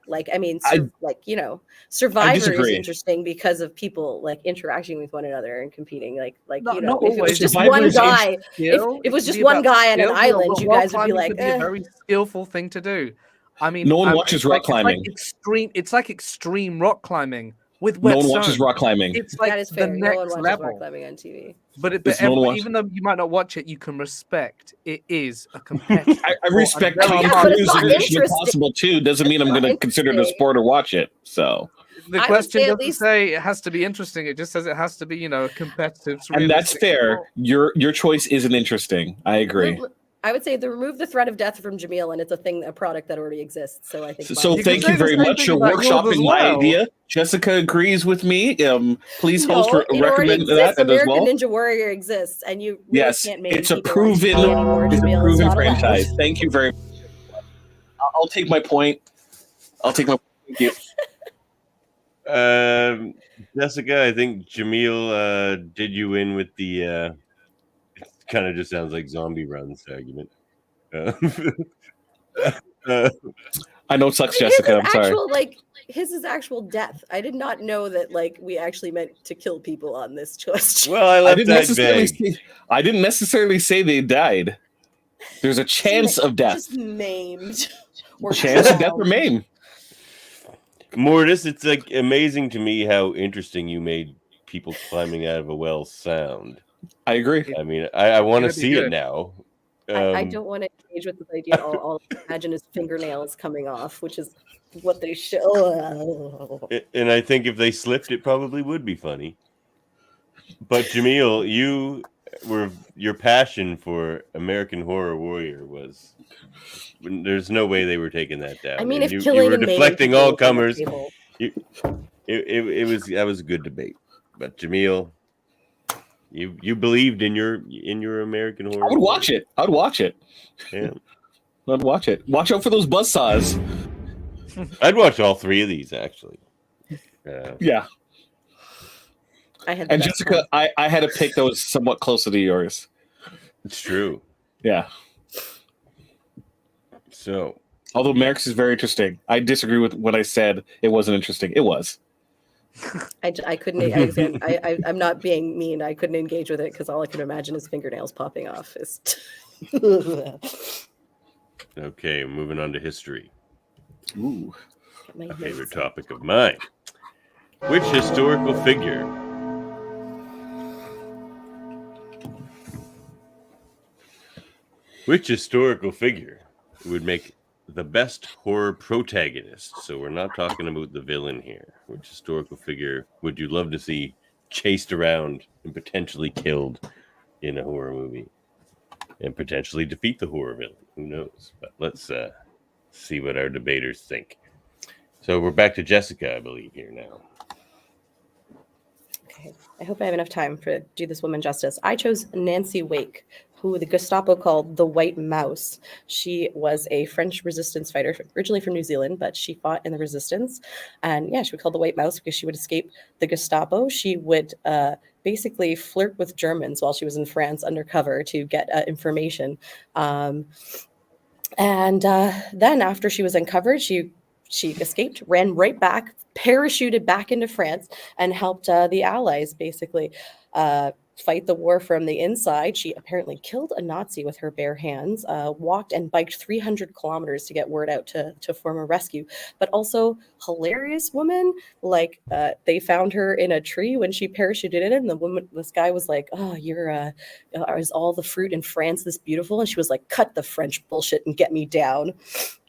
Survivor is disagree. interesting because of people like interacting with one another and competing. Not if it always. was just Survivor one is guy, if it was just one guy on an island, you guys would be like, a very skillful thing to do. I mean, No one watches rock climbing. It's like extreme rock climbing with wet No one watches zone. rock climbing. It's like that is the fair. No one next watches level. rock climbing on TV. But No one watches- even though you might not watch it, you can respect it is a competitive. I sport respect and very Tom Yeah, but hard. it's Cruise not and Mission interesting. Impossible too. Doesn't mean I'm It's going to not consider it a interesting. sport or watch it. So, The I would question say at doesn't least- say it has to be interesting. It just says it has to be, a competitive. and that's realistic fair. sport. Your choice isn't interesting. I agree. I would say remove the threat of death from Jaemeel, and it's a product that already exists. So I think. So mine- thank say you the very same much thing for about yours as workshopping my well. idea. Jessica agrees with me. Please No, host it already recommend exists. that as American well. Ninja Warrior exists, and you really Yes, can't make it's a people on TV proven, anymore. it's a Jaemeel. proven not allowed. franchise. Thank you very much. I'll take my point. Thank you. Jessica, I think Jaemeel did you in with the it kind of just sounds like zombie runs argument. I know it sucks, His Jessica. is I'm sorry. actual, his is actual death. I did not know that we actually meant to kill people on this question. Well, I I left didn't that necessarily vague. say, I didn't necessarily say they died. There's a chance of death. Just maimed. Or Chance of death or drowned. maim. Mortis, it's like amazing to me how interesting you made people climbing out of a well sound. I agree. I mean, I want to gonna be see it good. now. I don't want to engage with this idea. I'll imagine his fingernails coming off, which is what they show. And I think if they slipped, it probably would be funny. But Jaemeel, your passion for American Horror Warrior was. There's no way they were taking that down. I mean, And if you killing were and maiming deflecting people all was on the comers. table. That was a good debate. But Jaemeel, you believed in your American Horror. I would watch it. I'd watch it. Yeah. I'd watch it. Watch out for those buzzsaws. I'd watch all three of these actually. Yeah. I had the And best Jessica, one. I had a pick that was somewhat closer to yours. It's true. Yeah. So Although Merrick's is very interesting. I disagree with what I said. It wasn't interesting. It was. I couldn't. I'm not being mean. I couldn't engage with it because all I could imagine is fingernails popping off. okay, moving on to history. Ooh. A favorite topic of mine. Which historical figure would make the best horror protagonist? So we're not talking about the villain here. Which historical figure would you love to see chased around and potentially killed in a horror movie? And potentially defeat the horror villain. Who knows? But let's see what our debaters think. So we're back to Jessica, I believe, here now. Okay. I hope I have enough time to do this woman justice. I chose Nancy Wake, who the Gestapo called the White Mouse. She was a French resistance fighter, originally from New Zealand, but she fought in the resistance. And yeah, she would call the White Mouse because she would escape the Gestapo. She would basically flirt with Germans while she was in France undercover to get information. And then after she was uncovered, she escaped, ran right back, parachuted back into France, and helped the Allies basically fight the war from the inside. She apparently killed a Nazi with her bare hands, walked and biked 300 kilometers to get word out to form a rescue. But also, hilarious woman. Like they found her in a tree when she parachuted in, and this guy was like, "Oh, is all the fruit in France this beautiful?" And she was like, "Cut the French bullshit and get me down."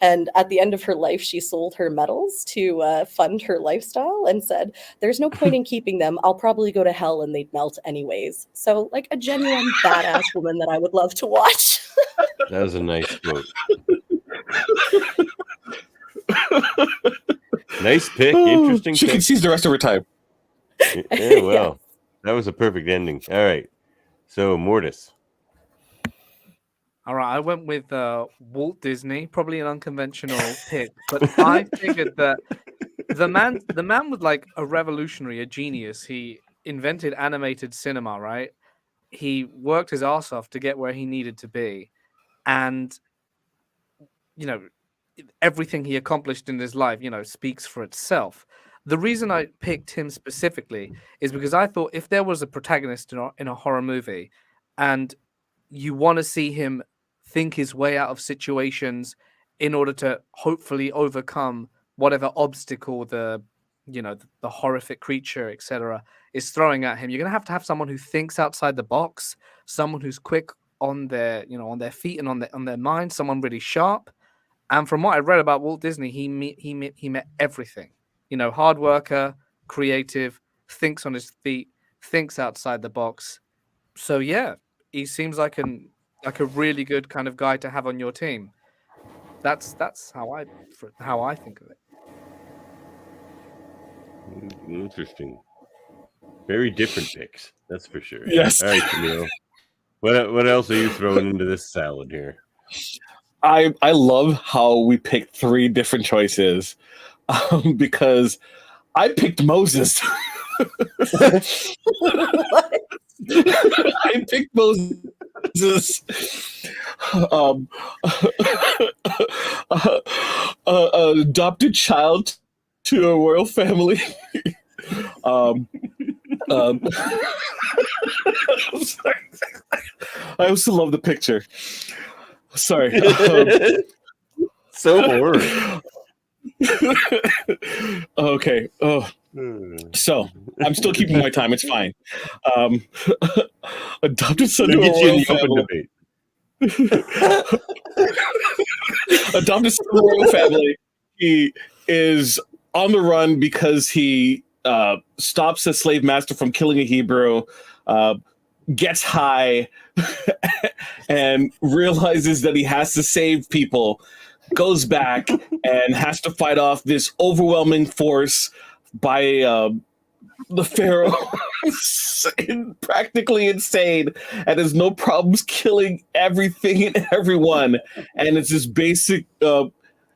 And at the end of her life, she sold her medals to fund her lifestyle and said, "There's no point in keeping them. I'll probably go to hell and they'd melt anyways." So, like a genuine badass woman that I would love to watch. That was a nice quote. Nice pick. Interesting She pick. can seize the rest of her time. Yeah, well, that was a perfect ending. All right. So, Mortis. All right, I went with Walt Disney, probably an unconventional pick, but I figured that the man was like a revolutionary, a genius. He invented animated cinema, right? He worked his ass off to get where he needed to be, and everything he accomplished in his life, speaks for itself. The reason I picked him specifically is because I thought if there was a protagonist in a horror movie, and you want to see him think his way out of situations in order to hopefully overcome whatever obstacle the horrific creature, etc., is throwing at him, you're going to have someone who thinks outside the box, someone who's quick on their feet and on their mind, someone really sharp. And from what I read about Walt Disney, he met everything. Hard worker, creative, thinks on his feet, thinks outside the box. So yeah, he seems like a really good kind of guy to have on your team. That's how I think of it. Interesting. Very different picks, that's for sure. Yes. All right, Jaemeel. What else are you throwing into this salad here? I love how we picked three different choices because I picked Moses. I picked Moses. Adopted child to a royal family. I'm sorry. I also love the picture. Sorry. So horrible. Okay. Oh, so I'm still keeping my time. It's fine. Um, adopted son to We'll a get you in royal the open family. debate. Adopted son to a royal family. He is on the run because he stops a slave master from killing a Hebrew. Gets high and realizes that he has to save people, goes back and has to fight off this overwhelming force by the Pharaoh. Practically insane and has no problems killing everything and everyone. And it's this basic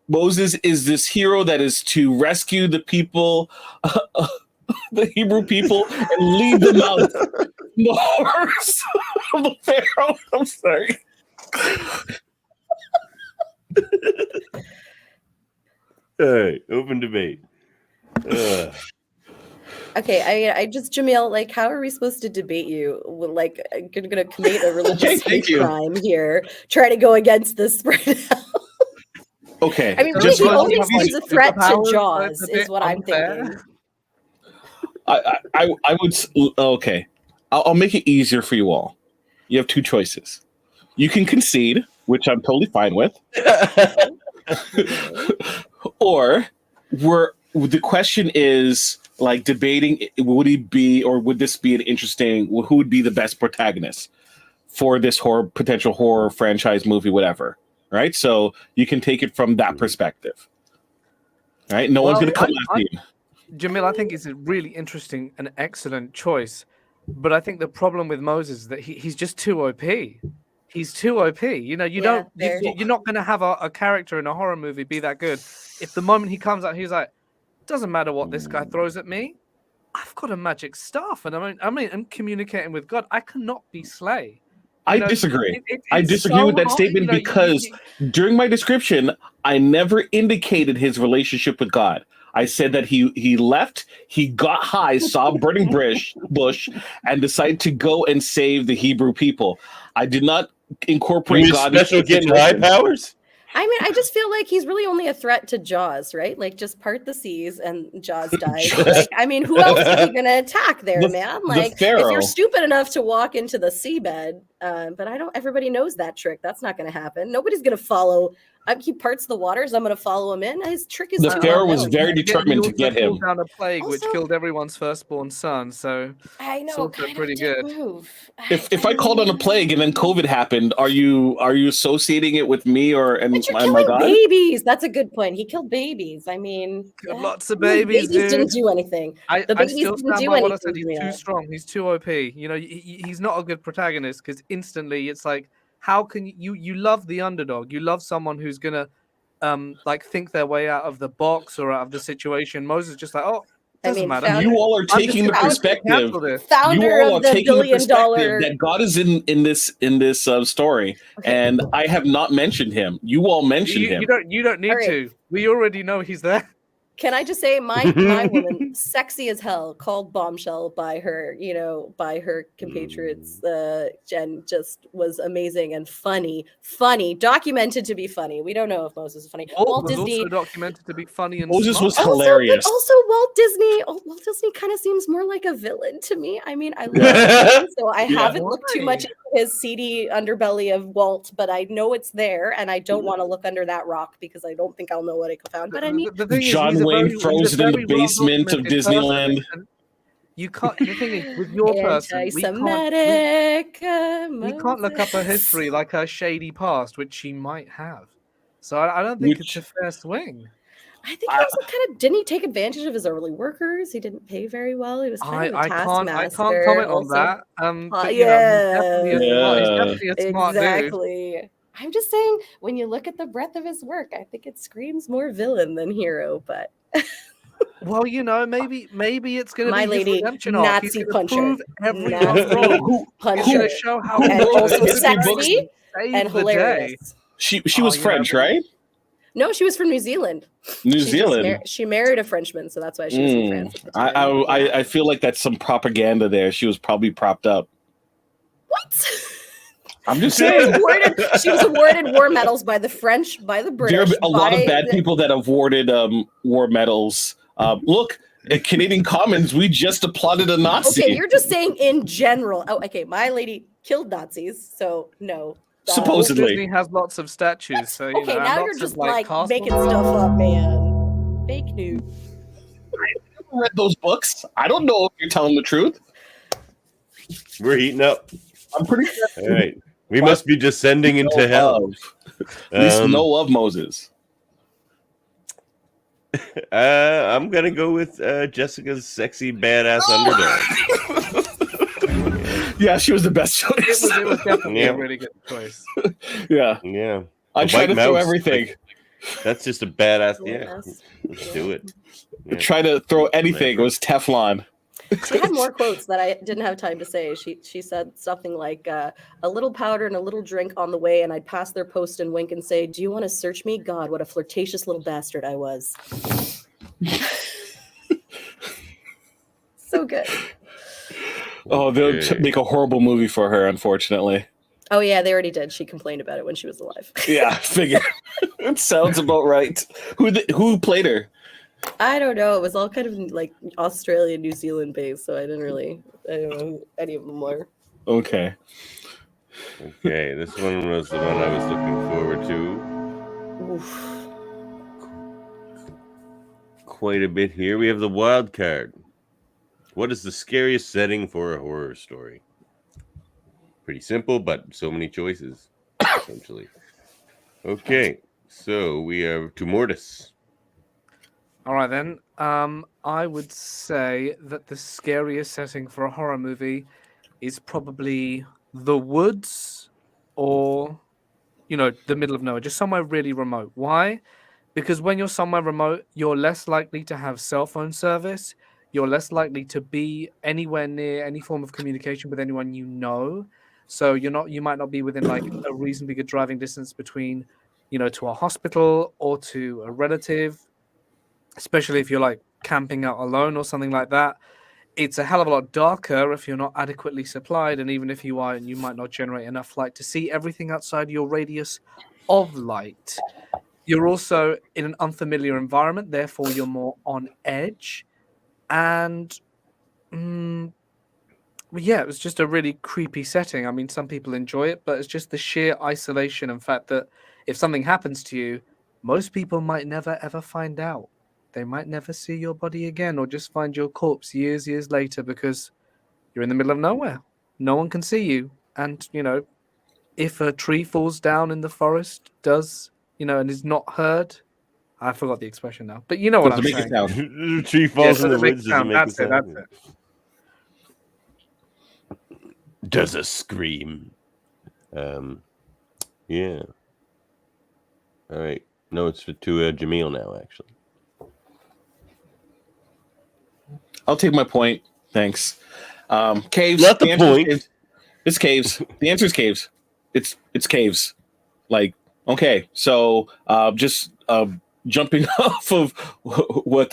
Moses is this hero that is to rescue the people, the Hebrew people, and lead them out the horrors of the Pharaoh. I'm sorry. All right, open debate. Okay, I just Jaemeel, like, how are we supposed to debate you? Like, gonna commit a religious thank hate you. crime here, try to go against this right now. Okay. I mean, really, just he for- only have, seems like, a threat to superpowers, so Jaws, it's a is bit what I'm unfair. thinking. I would okay. I'll make it easier for you all. You have two choices. You can concede, which I'm totally fine with, or the question is like debating: would he be, or would this be an interesting? Who would be the best protagonist for this potential horror franchise movie, whatever? Right. So you can take it from that perspective. Right. No one's Well, going to come after you. Jaemeel, I think it's a really interesting and excellent choice, but I think the problem with Moses is that he's just too OP. He's too OP. You know, Yeah, fair. you're not going to have a character in a horror movie be that good if the moment he comes out, he's like, doesn't matter what this guy throws at me, I've got a magic staff, and I'm communicating with God. I cannot be slay. I disagree. I it's disagree so with that hard, statement you know, because during my description, I never indicated his relationship with God. I said that he left, he got high, saw a burning bush, and decided to go and save the Hebrew people. I did not incorporate You God special into the getting high situation. powers? I mean, I just feel like he's really only a threat to Jaws, right? Like, just part the seas and Jaws dies. Jaws. Like, I mean, who else are you going to attack there, The- man? the Like, if Pharaoh. you're stupid enough to walk into the seabed, but everybody knows that trick. That's not going to happen. Nobody's going to follow. He parts the waters. I'm going to follow him in. His trick is The too Pharaoh well was known. very He determined to also get him. pulled down a plague which Also- killed everyone's firstborn son. So I it's know, also kind pretty of a dick good. move. If I called on a plague and then COVID happened, are you associating it with me and But you're my killing God? babies. That's a good point. He killed babies. I mean, Killed lots of I mean, babies, dude. didn't do anything. I The babies still didn't stand do by what I said. anything. He's too strong. He's too OP. You know, he's not a good protagonist because instantly it's like, how can you love the underdog? You love someone who's gonna like think their way out of the box or out of the situation. Moses just like, oh, doesn't matter. You all are I'm just taking the gonna perspective. cancel this. Founder You all of are the taking the billion-dollar. perspective that God is in this story, and I have not mentioned him. You all mentioned him. You don't need All right. to. We already know he's there. Can I just say my woman, sexy as hell, called Bombshell by her, by her compatriots, Jen, just was amazing and funny, documented to be funny. We don't know if Moses is funny. Walt was also documented to be funny and Moses smart. was hilarious. But also Walt Disney kind of seems more like a villain to me. I mean, I love him, so I haven't looked too much into his seedy underbelly of Walt, but I know it's there, and I don't want to look under that rock because I don't think I'll know what I found. But I mean, the thing is, John Wayne frozen in the basement of Disneyland. You can't. The thing is, with your person, we can't look up her history, like her shady past, which she might have. So I don't think it's a fair swing. I think he also didn't he take advantage of his early workers? He didn't pay very well. He was kind of a taskmaster. I can't comment on that. But, he's definitely a smart dude. I'm just saying, when you look at the breadth of his work, I think it screams more villain than hero. But well, maybe it's going to My be Lady, his redemption Nazi arc. He's puncher. prove everyone wrong. Puncher. He's going to show how and also history sexy save and the hilarious. She was French, right? No, she was from New Zealand. New Zealand. She married a Frenchman, so that's why she was in France at the time. I feel like that's some propaganda there. She was probably propped up. What? I'm just She was saying. awarded war medals by the French, by the British. There are a lot of by bad the- people that have awarded war medals. Look, at Canadian Commons, we just applauded a Nazi. Okay, you're just saying in general. Oh, okay. My lady killed Nazis, so no. Supposedly. Disney has lots of statues, so you Okay, know, now lots you're of, just like like making stuff up, man. Fake news. I read those books. I don't know if you're telling the truth. We're heating up. I'm pretty sure. All right. We must be descending into hell. At least know of Moses. I'm gonna go with Jessica's sexy badass underdog. Yeah, she was the best choice. It was definitely Yeah. a really good choice. Yeah, Yeah, I The try white to throw mouse, everything. like, that's just a badass. Cool Yeah, mess. let's do it. I try to throw anything. It was Teflon. She had more quotes that I didn't have time to say. She said something like, "A little powder and a little drink on the way, and I'd pass their post and wink and say, 'Do you want to search me?' God, what a flirtatious little bastard I was." So good. Oh, they'll Okay. make a horrible movie for her, unfortunately. Oh yeah, they already did. She complained about it when she was alive. Yeah, figure. It sounds about right. Who played her? I don't know. It was all kind of like Australia, New Zealand based, so I don't know who any of them were. Okay. Okay, this one was the one I was looking forward to Oof. quite a bit here. We have the wild card. What is the scariest setting for a horror story? Pretty simple, but so many choices, essentially. Okay, so we have to Mortis. All right then. I would say that the scariest setting for a horror movie is probably the woods, or the middle of nowhere, just somewhere really remote. Why? Because when you're somewhere remote, you're less likely to have cell phone service. You're less likely to be anywhere near any form of communication with anyone you know. So you might not be within like a reasonably good driving distance between, to a hospital or to a relative, especially if you're like camping out alone or something like that. It's a hell of a lot darker if you're not adequately supplied, and even if you are, you might not generate enough light to see everything outside your radius of light. You're also in an unfamiliar environment, therefore you're more on edge. And yeah, it was just a really creepy setting. I mean, some people enjoy it, but it's just the sheer isolation and fact that if something happens to you, most people might never ever find out. They might never see your body again, or just find your corpse years later because you're in the middle of nowhere. No one can see you. And, if a tree falls down in the forest, and is not heard, I forgot the expression now, but you know what I'm Doesn't make saying. a sound. The tree falls in the doesn't make woods. a Doesn't sound. make a That's it. sound. That's it. Does a scream. Yeah. All right. No, it's to Jaemeel now, actually. I'll take my point. Thanks. Caves. Not the answer is point. caves. It's caves. The answer is caves. It's caves. Like, okay, so just jumping off of what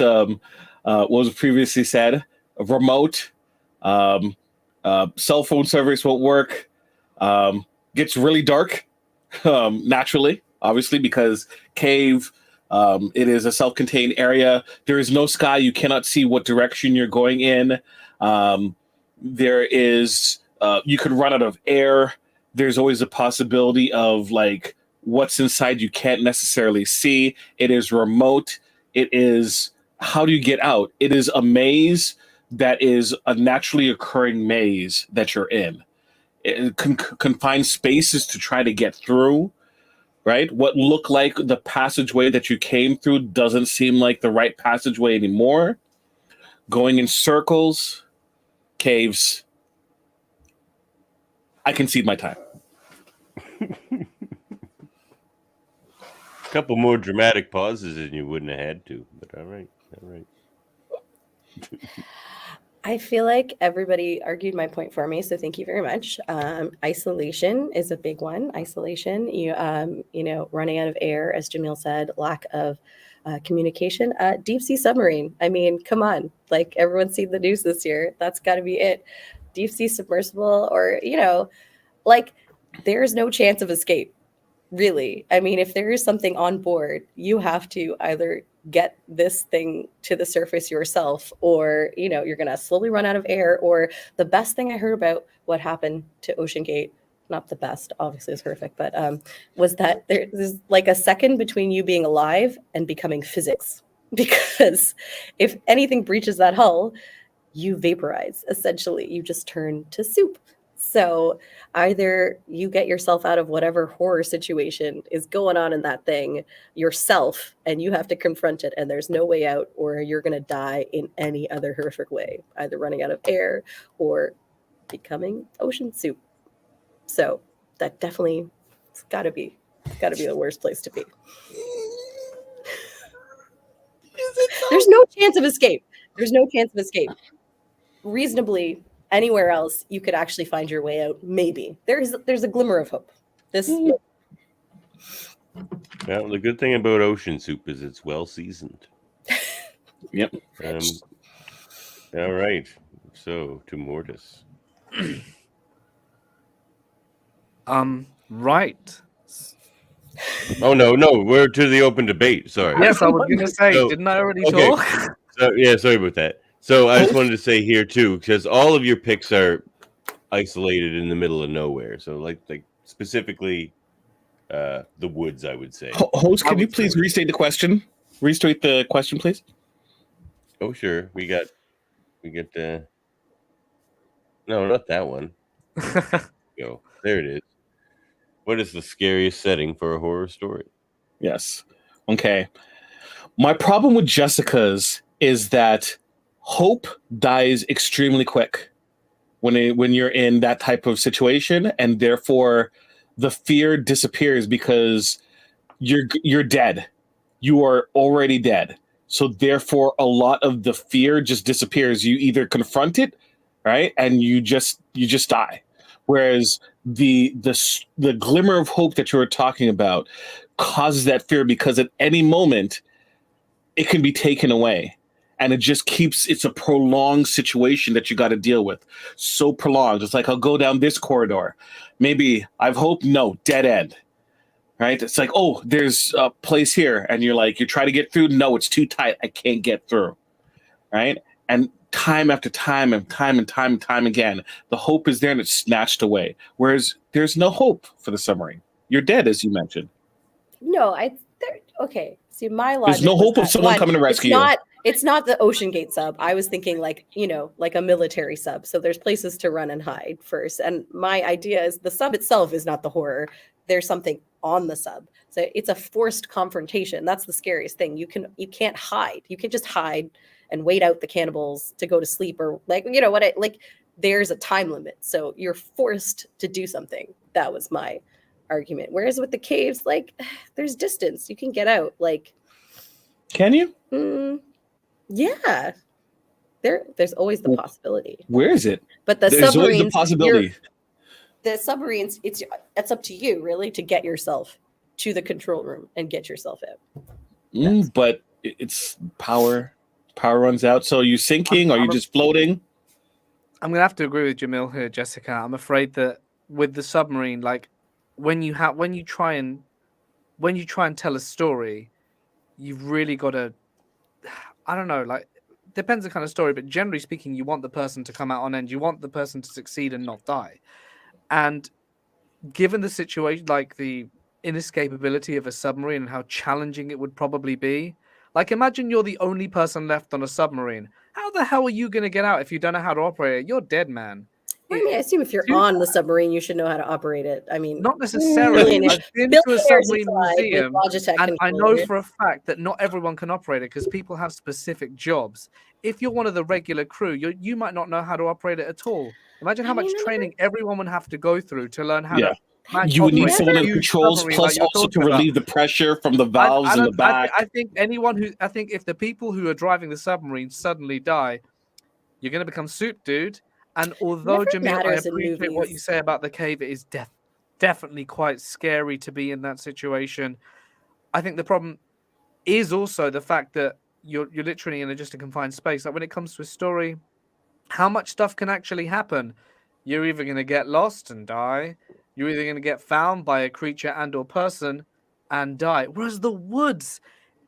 was previously said, remote, cell phone service won't work, gets really dark naturally, obviously, because cave, it is a self-contained area. There is no sky. You cannot see what direction you're going in. There is, you could run out of air. There's always a possibility of like what's inside you can't necessarily see. It is remote. It is, how do you get out? It is a maze that is a naturally occurring maze that you're in. It confined spaces to try to get through, right? What looked like the passageway that you came through doesn't seem like the right passageway anymore. Going in circles, caves. I concede my time. A couple more dramatic pauses and you wouldn't have had to, but all right. I feel like everybody argued my point for me, so thank you very much. Isolation is a big one. Isolation, running out of air, as Jaemeel said, lack of communication. Deep sea submarine. I mean, come on, like everyone's seen the news this year. That's got to be it. Deep sea submersible, or like there is no chance of escape, really. I mean, if there is something on board, you have to either get this thing to the surface yourself, or you're going to slowly run out of air. Or the best thing I heard about what happened to Ocean Gate, not the best, obviously it's horrific, but was that there's like a second between you being alive and becoming physics, because if anything breaches that hull, you vaporize. Essentially, you just turn to soup. So either you get yourself out of whatever horror situation is going on in that thing yourself, and you have to confront it, and there's no way out, or you're going to die in any other horrific way, either running out of air or becoming ocean soup. So that definitely, it's got to be the worst place to be. There's no chance of escape. There's no chance of escape. Reasonably, anywhere else, you could actually find your way out. Maybe there's a glimmer of hope. Well, the good thing about ocean soup is it's well seasoned. Yep. All right. So to Mortis. Right. Oh no, we're to the open debate. Sorry. Yes, I was going to say, didn't I already talk? So yeah, sorry about that. So I just wanted to say here too, because all of your picks are isolated in the middle of nowhere. So like specifically, the woods, I would say. Host, can you please restate the question? Restate the question, please. Oh sure, we get no, not that one. Go there. It is. What is the scariest setting for a horror story? Yes. Okay. My problem with Jessica's is that hope dies extremely quick when you're in that type of situation, and therefore the fear disappears because you're dead. You are already dead. So therefore a lot of the fear just disappears. You either confront it, right, and you just die. Whereas the glimmer of hope that you were talking about causes that fear, because at any moment it can be taken away, and it just it's a prolonged situation that you got to deal with. So prolonged. It's like, I'll go down this corridor. Maybe I've hope. No, dead end. Right? It's like, oh, there's a place here. And you're like, you try to get through. No, it's too tight. I can't get through. Right? And time after time and time again, the hope is there and it's snatched away. Whereas there's no hope for the submarine. You're dead, as you mentioned. No, okay. See, my logic. There's no hope of someone coming to rescue you. It's not the Ocean Gate sub. I was thinking like a military sub. So there's places to run and hide first. And my idea is the sub itself is not the horror. There's something on the sub. So it's a forced confrontation. That's the scariest thing. You can't hide. You can just hide and wait out the cannibals to go to sleep, or there's a time limit. So you're forced to do something. That was my argument. Whereas with the caves, there's distance. You can get out. Can you? Yeah. There's always the possibility. Where is it? But the there's submarines, always the possibility. The submarines, it's up to you really to get yourself to the control room and get yourself out. But it's power runs out. So are you sinking? Are you just floating? I'm gonna have to agree with Jaemeel here, Jessica. I'm afraid that with the submarine, when you try and tell a story, you've really got to, I don't know, depends the kind of story, but generally speaking, you want the person to come out on end. You want the person to succeed and not die. And given the situation, the inescapability of a submarine and how challenging it would probably be, imagine you're the only person left on a submarine. How the hell are you going to get out if you don't know how to operate it? You're dead, man. I assume if you're on the submarine, you should know how to operate it. Not necessarily. I've been to a submarine museum, and I know for a fact that not everyone can operate it because people have specific jobs. If you're one of the regular crew, you might not know how to operate it at all. Imagine how much training everyone would have to go through to learn how to. You would need someone in controls, plus also to relieve the pressure from the valves in the back. I think if the people who are driving the submarine suddenly die, you're going to become soup, dude. And although, Jaemeel, I appreciate what you say about the cave, it is definitely quite scary to be in that situation. I think the problem is also the fact that you're literally in just a confined space. When it comes to a story, how much stuff can actually happen? You're either going to get lost and die, You're either going to get found by a creature and or person and die. Whereas the woods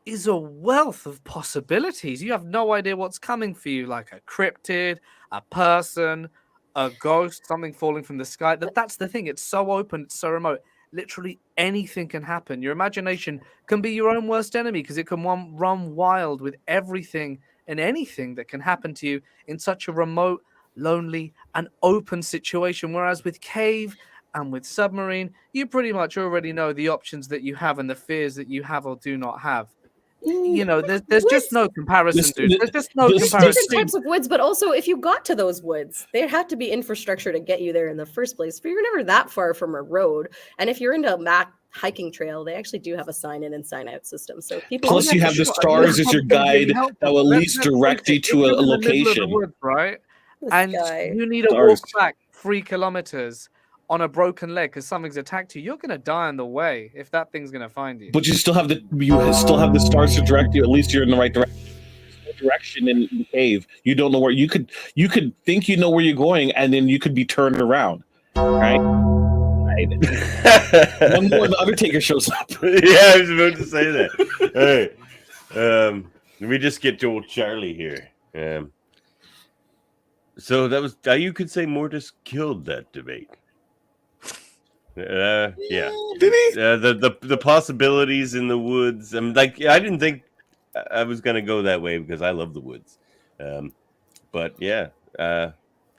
is a wealth of possibilities. You have no idea what's coming for you, like a cryptid, a person, a ghost, something falling from the sky. That's the thing. It's so open, it's so remote. Literally anything can happen. Your imagination can be your own worst enemy because it can run wild with everything and anything that can happen to you in such a remote, lonely, and open situation. Whereas with cave and with submarine, you pretty much already know the options that you have and the fears that you have or do not have. You know, there's just no comparison, dude. There's just no There's comparison. different types of woods, but also if you got to those woods, there had to be infrastructure to get you there in the first place. But you're never that far from a road. And if you're into a hiking trail, they actually do have a sign in and sign out system. So people Plus, you have the stars as your guide that will at least direct you to a location. Woods, right? And you need to walk back 3 kilometers on a broken leg because something's attacked you. You're gonna die on the way if that thing's gonna find you. But you still have the stars to direct you. At least you're in the right direction in the cave. You don't know where you could think you know where you're going, and then you could be turned around. Right? One more, the Undertaker shows up. Yeah, I was about to say that. All right. Let me just get to old Charlie here. So that was you could say Mortis killed that debate. Yeah. Did he? The possibilities in the woods. I didn't think I was gonna go that way because I love the woods. But yeah,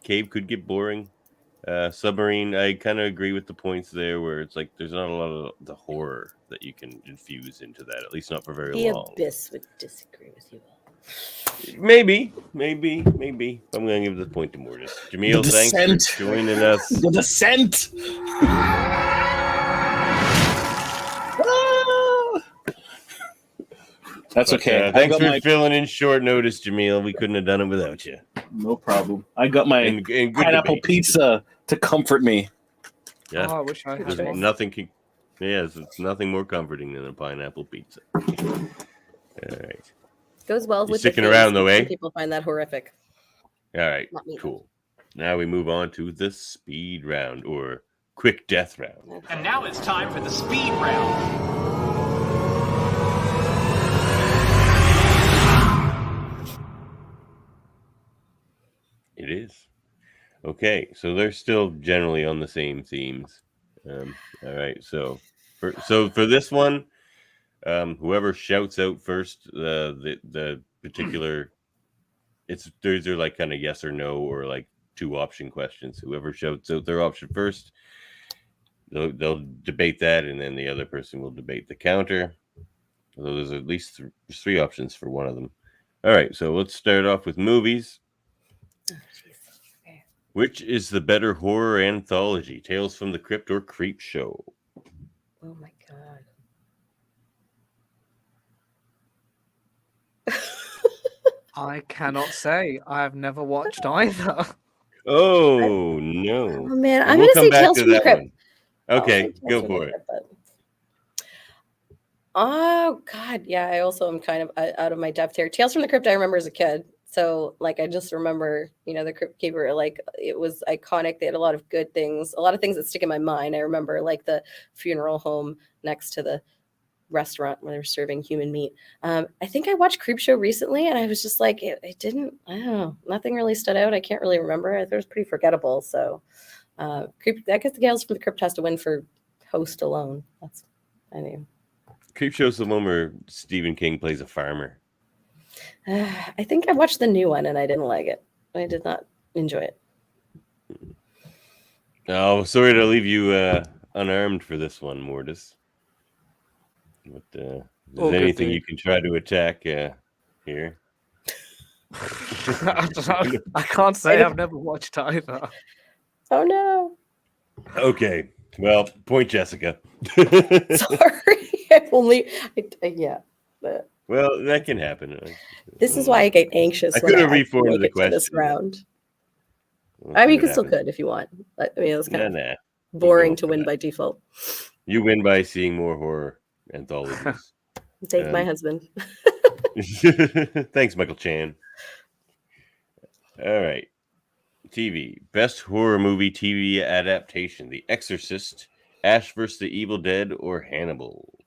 cave could get boring. Submarine, I kind of agree with the points there, where it's like there's not a lot of the horror that you can infuse into that, at least not for very long. The Abyss would disagree with you. Maybe. I'm going to give the point to Mortis. Jaemeel, thanks for joining us. The Descent. That's okay. Thanks for filling in short notice, Jaemeel. We couldn't have done it without you. No problem. I got my pineapple pizza to comfort me. Yeah. Oh, I wish I had There's one. it's nothing more comforting than a pineapple pizza. All right. Goes well with sticking around though, eh? People find that horrific. All right, cool. Now we move on to the speed round, or quick death round. And now it's time for the speed round. It is. Okay, so they're still generally on the same themes. All right, so for this one, whoever shouts out first the particular, these are like kind of yes or no or like 2 option questions. Whoever shouts out their option first, they'll debate that, and then the other person will debate the counter. Although there's at least 3 options for one of them. All right, so let's start off with movies. Oh, okay. Which is the better horror anthology, Tales from the Crypt or Creep Show? Oh my god. I cannot say. I have never watched either. Oh no! Oh man, I'm We'll gonna say come back Tales to from the that Crypt. one. Okay, go for it. Oh god, yeah. I also am kind of out of my depth here. Tales from the Crypt, I remember as a kid. So like, I just remember, the Crypt Keeper. Like, it was iconic. They had a lot of good things, a lot of things that stick in my mind. I remember like the funeral home next to the restaurant where they were serving human meat. I think I watched Creepshow recently, and I was just like, it didn't. I don't know. Nothing really stood out. I can't really remember. I thought it was pretty forgettable. So, I guess the Tales from the Crypt has to win for host alone. I mean, Creepshow's the one where Stephen King plays a farmer. I think I watched the new one and I didn't like it. I did not enjoy it. Oh, sorry to leave you unarmed for this one, Mortis. But is there anything you can try to attack here? I can't say. I've never watched either. Oh no. Okay. Well, point Jessica. Sorry. But well, that can happen. This is why I get anxious. I could have reformed the question this round. I mean, you can still could if you want. But, I mean, it was kind of boring to win by default. You win by seeing more horror anthologies. Thank my husband. Thanks, Michael Chan. All right. TV. Best horror movie TV adaptation: The Exorcist, Ash vs. the Evil Dead, or Hannibal.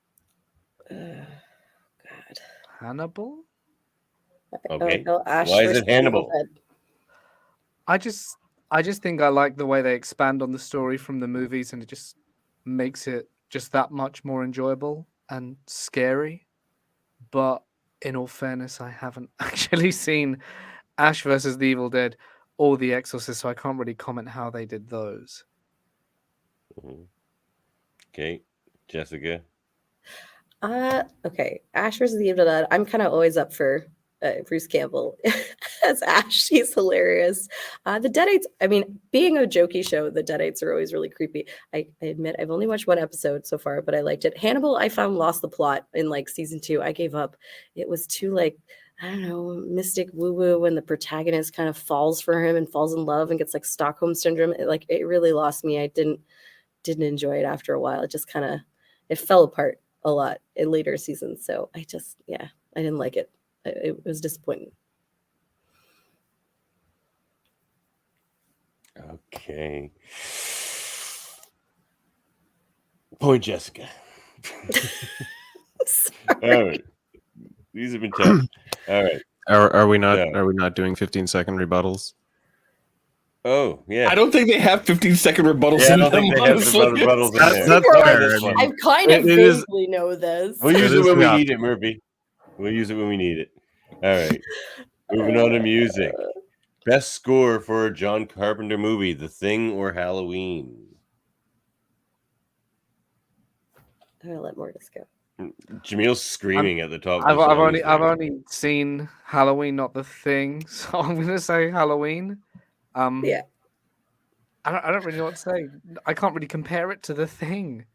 God. Hannibal? Okay. Go Ash Why is versus it Hannibal? Evil Dead. I just think I like the way they expand on the story from the movies, and it just makes it just that much more enjoyable and scary. But in all fairness, I haven't actually seen Ash versus the Evil Dead or The Exorcist, so I can't really comment how they did those. Okay, Jessica. Okay. Ash versus the Evil Dead. I'm kind of always up for Bruce Campbell as Ash. He's hilarious. The Deadites, I mean, being a jokey show, the Deadites are always really creepy. I admit I've only watched one episode so far, but I liked it. Hannibal, I found lost the plot in like season 2. I gave up. It was too like, I don't know, mystic woo-woo when the protagonist kind of falls for him and falls in love and gets like Stockholm syndrome. It really lost me. I didn't enjoy it after a while. It just kind of, it fell apart a lot in later seasons. So I didn't like it. It was disappointing. Okay. Point Jessica. All right. These have been tough. All right. Are we not? Yeah. Are we not doing 15-second rebuttals? Oh, yeah. I don't think they have 15-second rebuttals Yeah, I in don't them, think they have honestly. rebuttals in there. That's We're fair. That's fine. I kind of It is- vaguely know this. We'll use It it is when we the need it, Murphy. We'll use it when we need it. All right. Moving on to music. Best score for a John Carpenter movie: The Thing or Halloween? I'm gonna let Mortis go. Jameel's screaming at the top. of I've his lungs I've there. only seen Halloween, not The Thing, so I'm gonna say Halloween. Yeah. I don't really know what to say. I can't really compare it to The Thing,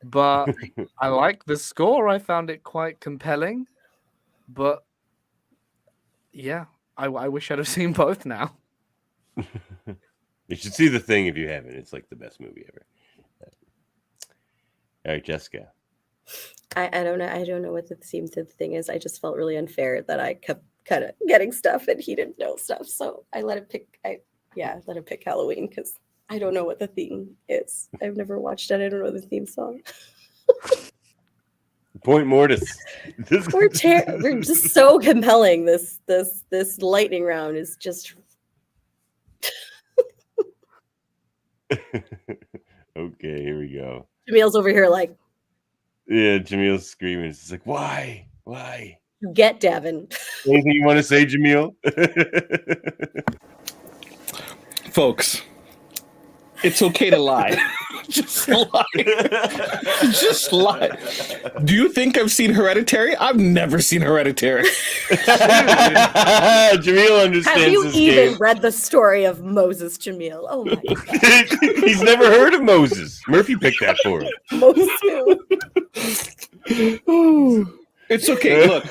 but I like the score. I found it quite compelling, but yeah, I wish I'd have seen both now. You should see The Thing if you haven't. It's like the best movie ever. All right, Jessica. I don't know. I don't know what the theme to the thing is. I just felt really unfair that I kept kind of getting stuff and he didn't know stuff. So I let him pick. Let him pick Halloween because I don't know what the theme is. I've never watched it. I don't know the theme song. Point Mortis. We're just so compelling. This lightning round is just. Okay, here we go. Jameel's over here like, Yeah, Jameel's screaming. It's like, why? Why? get Davan. Anything you want to say, Jaemeel? Folks, it's okay to lie. Just lie. Just lie. Do you think I've seen Hereditary? I've never seen Hereditary. Jameel understands Have you this even game. read the story of Moses Jaemeel? Oh my God. He's never heard of Moses. Murphy picked that for him. Moses too. It's okay. Look,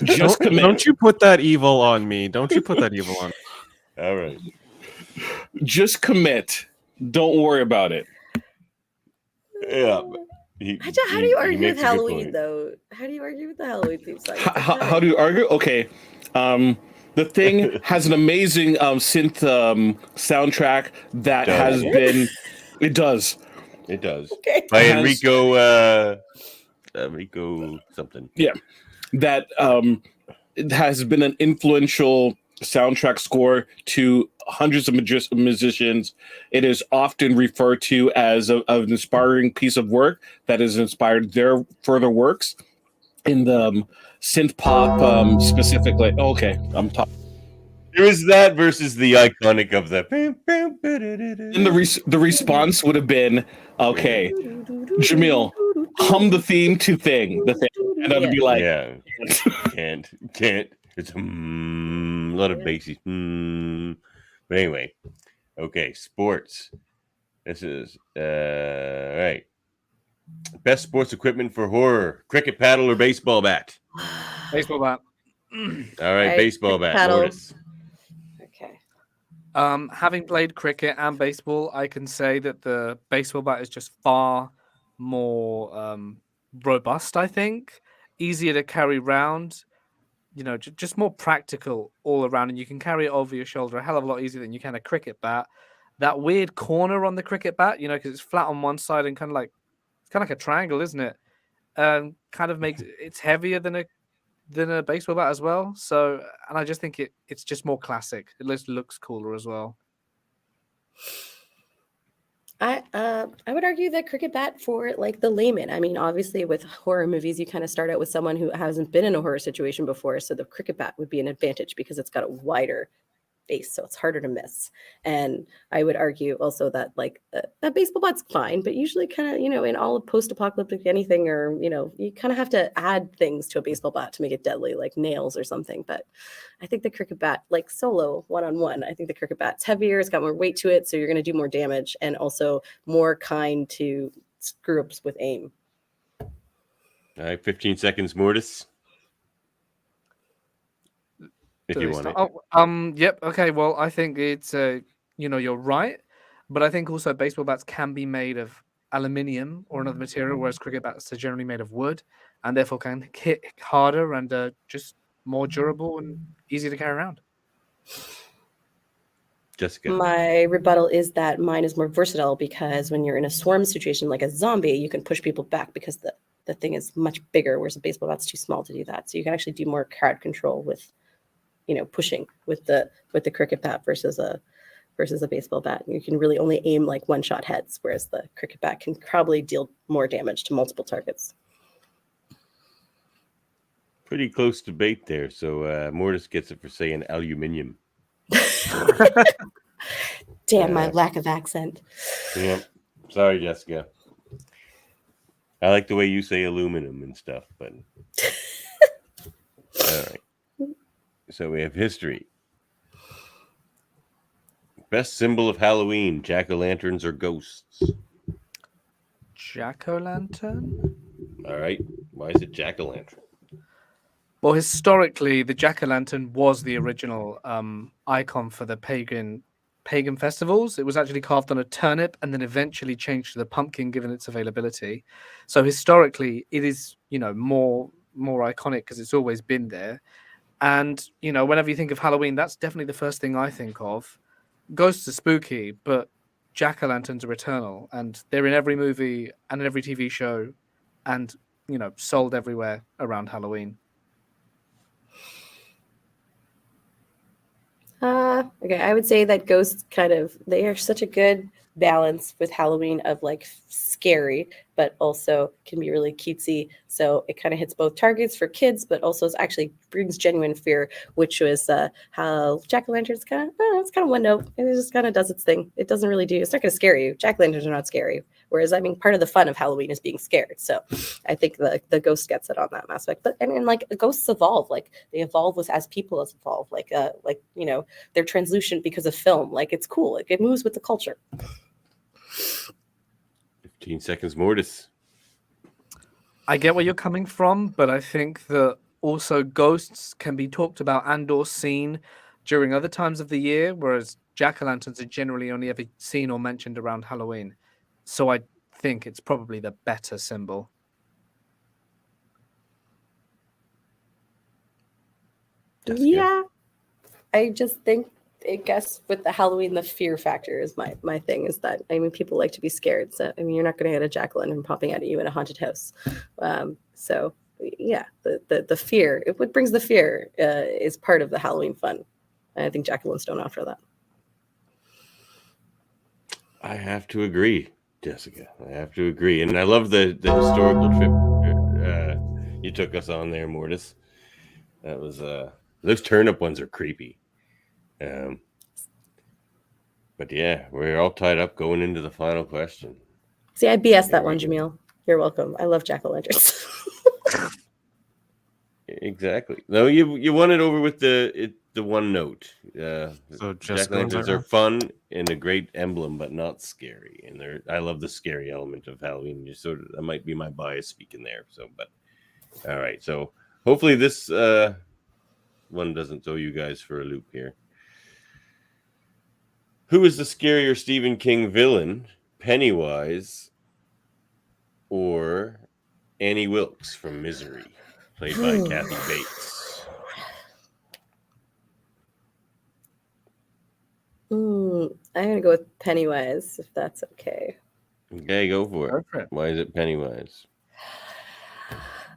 just commit. Don't you put that evil on me. Don't you put that evil on me. All right. Just commit. Don't worry about it. Yeah. How do you argue with makes a good Halloween, point. though? How do you argue with the Halloween theme song? How do you argue? Okay. The Thing has an amazing synth soundtrack that Does has it? been. It does. It does. Okay. By Has- Enrico something. Yeah. That it has been an influential soundtrack score to hundreds of musicians. It is often referred to as an inspiring piece of work that has inspired their further works in the synth pop specifically. Okay, I'm talking. There is that versus the iconic of the. And the response would have been, okay, Jaemeel, hum the theme to Thing. The Thing. And I'd be like, Yeah. Can't. It's a lot of bassy. But anyway, okay, sports. This is right. Best sports equipment for horror: cricket paddle or baseball bat. Baseball bat. All right, baseball bat. paddle. Mortis. Okay. Having played cricket and baseball, I can say that the baseball bat is just far more robust, I think. Easier to carry around. just more practical all around, and you can carry it over your shoulder a hell of a lot easier than you can a cricket bat. That weird corner on the cricket bat, because it's flat on one side and kind of like a triangle, isn't it? Kind of makes it's heavier than a baseball bat as well. So, and I just think it's just more classic. It just looks cooler as well. I would argue that cricket bat for like the layman. I mean, obviously with horror movies, you kind of start out with someone who hasn't been in a horror situation before, so the cricket bat would be an advantage because it's got a wider base, so it's harder to miss. And I would argue also that like a baseball bat's fine, but usually kind of in all of post-apocalyptic anything, or you kind of have to add things to a baseball bat to make it deadly, like nails or something. But I think the cricket bat, like solo one-on-one, I think the cricket bat's heavier, it's got more weight to it, so you're going to do more damage and also more kind to screw ups with aim. All right, 15 seconds, Mortis. If you want it. Yep. Okay. Well, I think it's you're right, but I think also baseball bats can be made of aluminium or another material, whereas cricket bats are generally made of wood, and therefore can hit harder and just more durable and easier to carry around. Jessica. My rebuttal is that mine is more versatile because when you're in a swarm situation like a zombie, you can push people back because the thing is much bigger, whereas a baseball bat's too small to do that. So you can actually do more crowd control with pushing with the cricket bat versus a baseball bat. You can really only aim like one-shot heads, whereas the cricket bat can probably deal more damage to multiple targets. Pretty close debate there. So Mortis gets it for saying aluminium. Damn, my lack of accent. Yeah. Sorry, Jessica. I like the way you say aluminum and stuff, but all right. So we have history. Best symbol of Halloween, jack-o'-lanterns or ghosts? Jack-o'-lantern? All right. Why is it jack-o'-lantern? Well, historically, the jack-o'-lantern was the original icon for the pagan festivals. It was actually carved on a turnip and then eventually changed to the pumpkin given its availability. So historically, it is, more iconic because it's always been there. And, whenever you think of Halloween, that's definitely the first thing I think of. Ghosts are spooky, but jack-o'-lanterns are eternal. And they're in every movie and every TV show and, sold everywhere around Halloween. Okay, I would say that ghosts they are such a good balance with Halloween of like scary, but also can be really cutesy. So it kind of hits both targets for kids, but also actually brings genuine fear, which was how jack-o'-lanterns it's kind of one note. It just kind of does its thing. It doesn't really it's not going to scare you. Jack-o'-lanterns are not scary. Whereas, part of the fun of Halloween is being scared. So I think the ghost gets it on that aspect. But, and like, ghosts evolve. Like, they evolve as people evolve. Like, they're translucent because of film. Like, it's cool. Like, it moves with the culture. 15 seconds, Mortis. I get where you're coming from, but I think that also ghosts can be talked about and or seen during other times of the year, whereas jack-o'-lanterns are generally only ever seen or mentioned around Halloween. So I think it's probably the better symbol. Jessica. Yeah. I just think, I guess, with the Halloween, the fear factor is my thing, is that, people like to be scared. So, you're not going to get a jack-o'-lantern popping out at you in a haunted house. So, yeah, the fear, what brings the fear is part of the Halloween fun. And I think jack-o'-lanterns don't offer that. I have to agree, Jessica. I have to agree. And I love the historical trip you took us on there, Mortis. That was those turnip ones are creepy. But yeah, we're all tied up going into the final question. See, I BS that one, Jaemeel. You're welcome. I love jack-o'-lanterns. Exactly. No, you won it over with the one note. So jack-o'-lanterns are fun and a great emblem, but not scary. And I love the scary element of Halloween. That might be my bias speaking there. So, but all right. So hopefully this one doesn't throw you guys for a loop here. Who is the scarier Stephen King villain, Pennywise or Annie Wilkes from Misery, played by Kathy Bates? I'm gonna go with Pennywise, if that's okay. Okay, go for it. Go for it. Why is it Pennywise?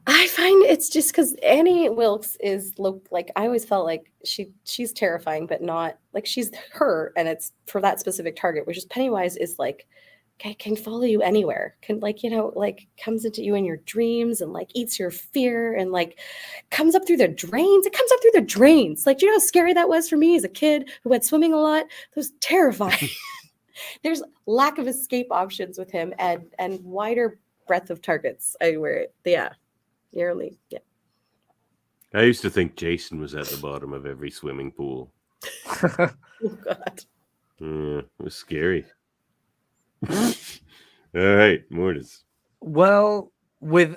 I find it's just because Annie Wilkes is like I always felt like she's terrifying, but not like she's her, and it's for that specific target. Which is Pennywise is like can follow you anywhere, can like comes into you in your dreams and like eats your fear and like comes up through the drains. It comes up through the drains. Like, do you know how scary that was for me as a kid who went swimming a lot? That was terrifying. There's lack of escape options with him and wider breadth of targets. Yearly, yeah. I used to think Jason was at the bottom of every swimming pool. Oh God. It was scary. All right, Mortis. Well, with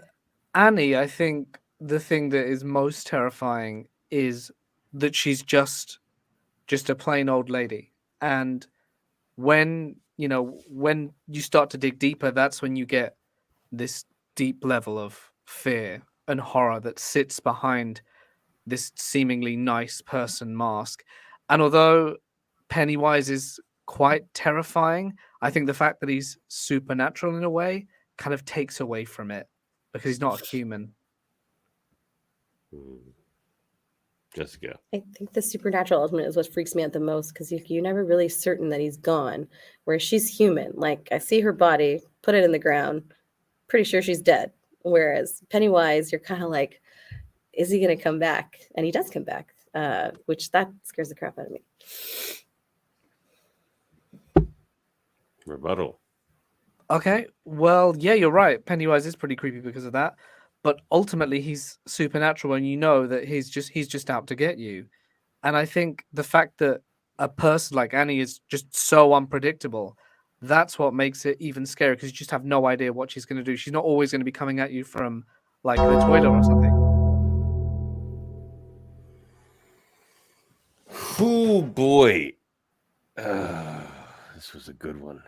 Annie, I think the thing that is most terrifying is that she's just a plain old lady. And when you start to dig deeper, that's when you get this deep level of fear and horror that sits behind this seemingly nice person mask. And although Pennywise is quite terrifying, I think the fact that he's supernatural in a way kind of takes away from it because he's not a human. Jessica. I think the supernatural element is what freaks me out the most because you're never really certain that he's gone, whereas she's human. Like, I see her body, put it in the ground, pretty sure she's dead. Whereas Pennywise, you're kind of like, is he going to come back? And he does come back, which that scares the crap out of me. Rebuttal. Okay, well, yeah, you're right. Pennywise is pretty creepy because of that. But ultimately, he's supernatural, and you know that he's just out to get you. And I think the fact that a person like Annie is just so unpredictable, that's what makes it even scarier because you just have no idea what she's going to do. She's not always going to be coming at you from like the toilet or something. Oh boy. This was a good one.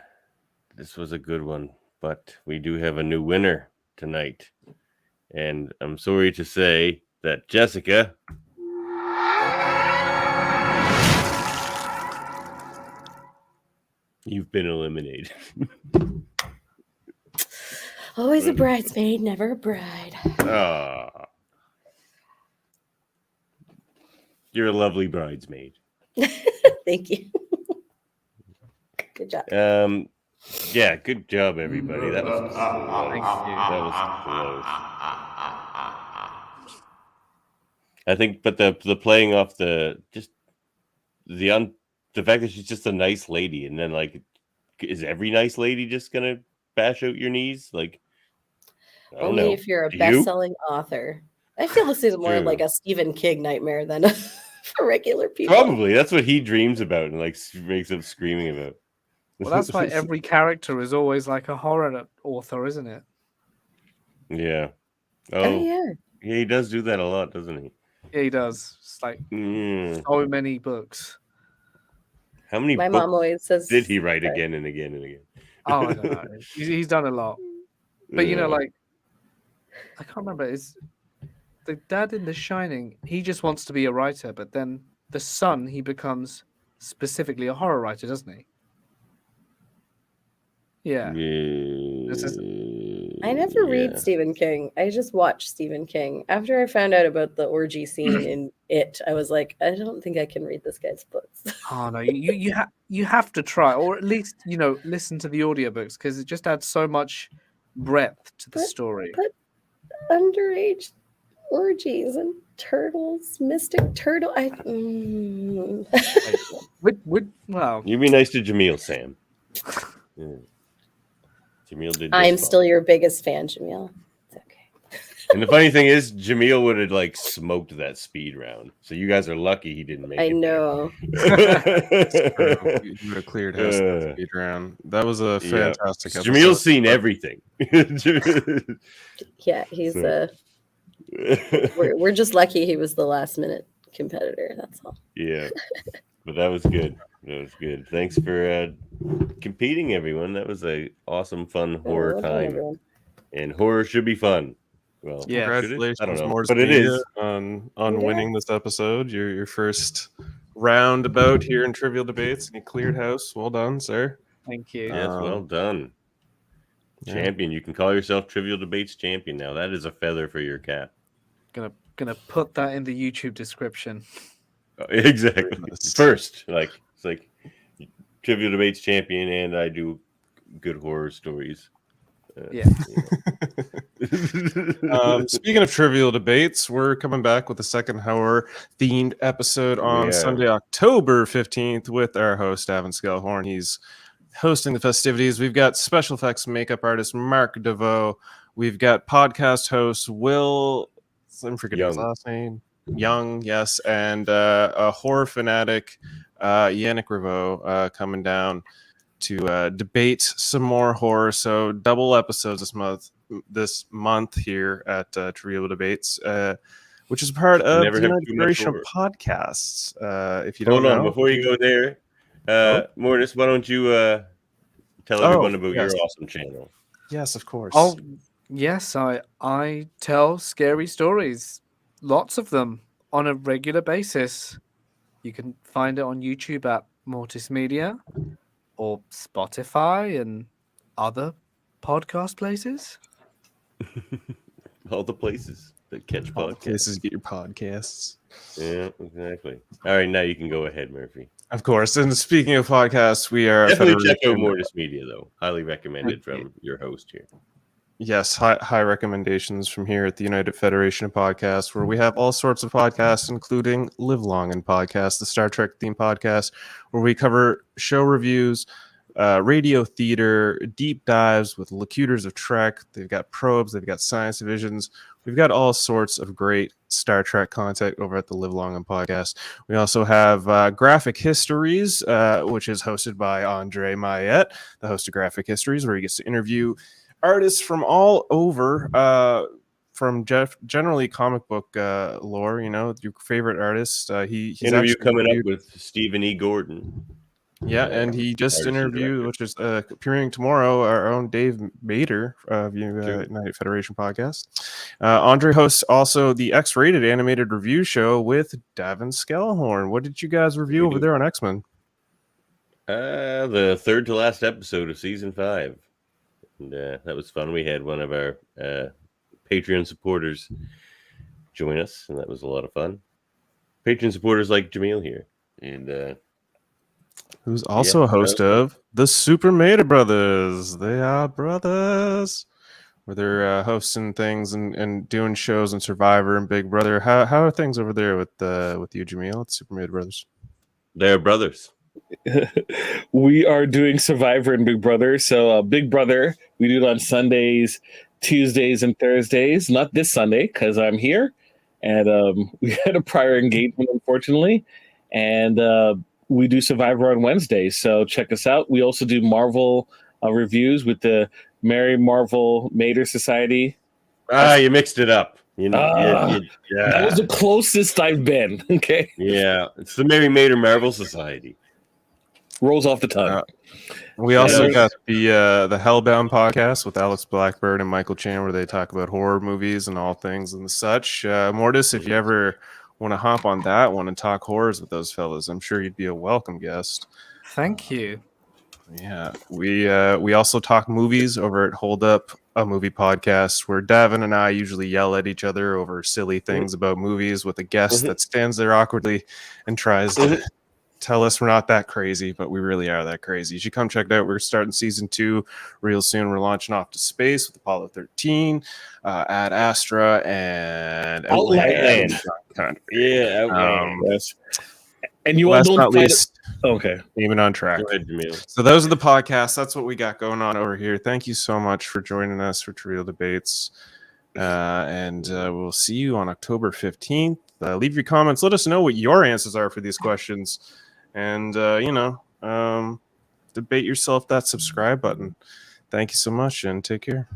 But we do have a new winner tonight. And I'm sorry to say that Jessica you've been eliminated. Always a bridesmaid, never a bride. You're a lovely bridesmaid. Thank you. Good job. Yeah, good job, everybody. That was close. Thank you. That was close. I think, but the playing off the fact that she's just a nice lady, and then like, is every nice lady just gonna bash out your knees? Like, I don't Only know. if you're a Do you? best-selling author. I feel this is more True. like a Stephen King nightmare than for regular people. Probably that's what he dreams about and like wakes up screaming about. Well, that's why every character is always like a horror author, isn't it? Yeah. Oh yeah. Yeah, he does do that a lot, doesn't he? Yeah, he does. It's like so many books. How many My books mom always says did he write again and again and again? Oh, I don't know. He's done a lot. But you know, like, I can't remember. Is the dad in The Shining? He just wants to be a writer, but then the son, he becomes specifically a horror writer, doesn't he? Yeah. I never read Stephen King. I just watch Stephen King. After I found out about the orgy scene in It, I was like, I don't think I can read this guy's books. Oh no, you have to try, or at least listen to the audiobooks because it just adds so much breadth to the story. But underage orgies and turtles, mystic turtle. Well, you be nice to Jaemeel, Sam. Yeah. Jaemeel did. I'm still your biggest fan, Jaemeel. It's okay. And the funny thing is, Jaemeel would have like smoked that speed round. So you guys are lucky he didn't make it. I know. You would have cleared house that speed round. That was a fantastic episode. Jameel's seen everything. Yeah, he's we're just lucky he was the last minute competitor. That's all. Yeah, but that was good. That was good. Thanks for competing, everyone. That was a awesome, fun horror time, everyone. and horror should be fun. Well, yeah, should it? I don't Congratulations, know, Mortis but it Media, is. on winning this episode. Your first roundabout here in Trivial Debates, and he cleared house. Well done, sir. Thank you. Yes, well done. Yeah. Champion. You can call yourself Trivial Debates champion now. That is a feather for your cap. Gonna put that in the YouTube description. Exactly. Goodness. First, it's like Trivial Debates champion, and I do good horror stories. Yeah. Speaking of Trivial Debates, we're coming back with a second horror themed episode on Sunday, October 15th, with our host, Davan Skelhorn. He's hosting the festivities. We've got special effects makeup artist Mark DeVoe. We've got podcast host Will, I'm forgetting his last name, Young, yes, and a horror fanatic, Yannick Riveau, coming down to debate some more horror. So double episodes this month here at Trivial Debates, which is part of the United Federation of Podcasts. If you don't know, before you go there, Mortis, why don't you tell everyone about your awesome channel? Yes, of course. Oh, yes, I tell scary stories, lots of them, on a regular basis. You can find it on YouTube at Mortis Media or Spotify and other podcast places. All the places that catch all the podcasts. places get your podcasts. Yeah, exactly. All right, now you can go ahead, Murphy. Of course. And speaking of podcasts, we are definitely check out Mortis Media, though. Highly recommended from your host here. Yes, high recommendations from here at the United Federation of Podcasts, where we have all sorts of podcasts, including Live Long and Podcast, the Star Trek themed podcast, where we cover show reviews, radio theater, deep dives with locutors of Trek. They've got probes, they've got science divisions. We've got all sorts of great Star Trek content over at the Live Long and Podcast. We also have Graphic Histories, which is hosted by Andre Mayette, the host of Graphic Histories, where he gets to interview artists from all over, from generally comic book lore, your favorite artists. He's interview coming up with Stephen E. Gordon. Yeah, and he just interviewed, which is appearing tomorrow, our own Dave Mader of United Federation Podcast. Andre hosts also the X-rated animated review show with Davan Skelhorn. What did you guys review over there on X-Men? The third to last episode of season 5. And that was fun. We had one of our Patreon supporters join us, and that was a lot of fun. Patreon supporters like Jaemeel here, and who's also a host of the Super Maida Brothers. They are brothers, where they're hosting things and doing shows on Survivor and Big Brother. How are things over there with you, Jaemeel, at Super Maida Brothers? They're brothers. We are doing Survivor and Big Brother. So Big Brother, we do it on Sundays, Tuesdays, and Thursdays. Not this Sunday because I'm here, and we had a prior engagement, unfortunately. And we do Survivor on Wednesdays. So check us out. We also do Marvel reviews with the Mary Marvel Mater Society. You mixed it up. That was the closest I've been. Okay. Yeah, it's the Mary Mater Marvel Society. Rolls off the tongue. We also got the Hellbound podcast with Alex Blackbird and Michael Chan, where they talk about horror movies and all things and such. Mortis, if you ever want to hop on that one and talk horrors with those fellas, I'm sure you'd be a welcome guest. Thank you. Yeah, we also talk movies over at Hold Up, a movie podcast, where Davan and I usually yell at each other over silly things about movies with a guest that stands there awkwardly and tries to tell us we're not that crazy, but we really are that crazy. You should come check it out. We're starting season 2 real soon. We're launching off to space with Apollo 13, Ad Astra, and Outland. Yeah, Outland. Yes. And you all don't fight okay, even on track. Go ahead, Jaemeel. So those are the podcasts. That's what we got going on over here. Thank you so much for joining us for Trivial Debates. And we'll see you on October 15th. Leave your comments. Let us know what your answers are for these questions. And, debate yourself that subscribe button. Thank you so much, and take care.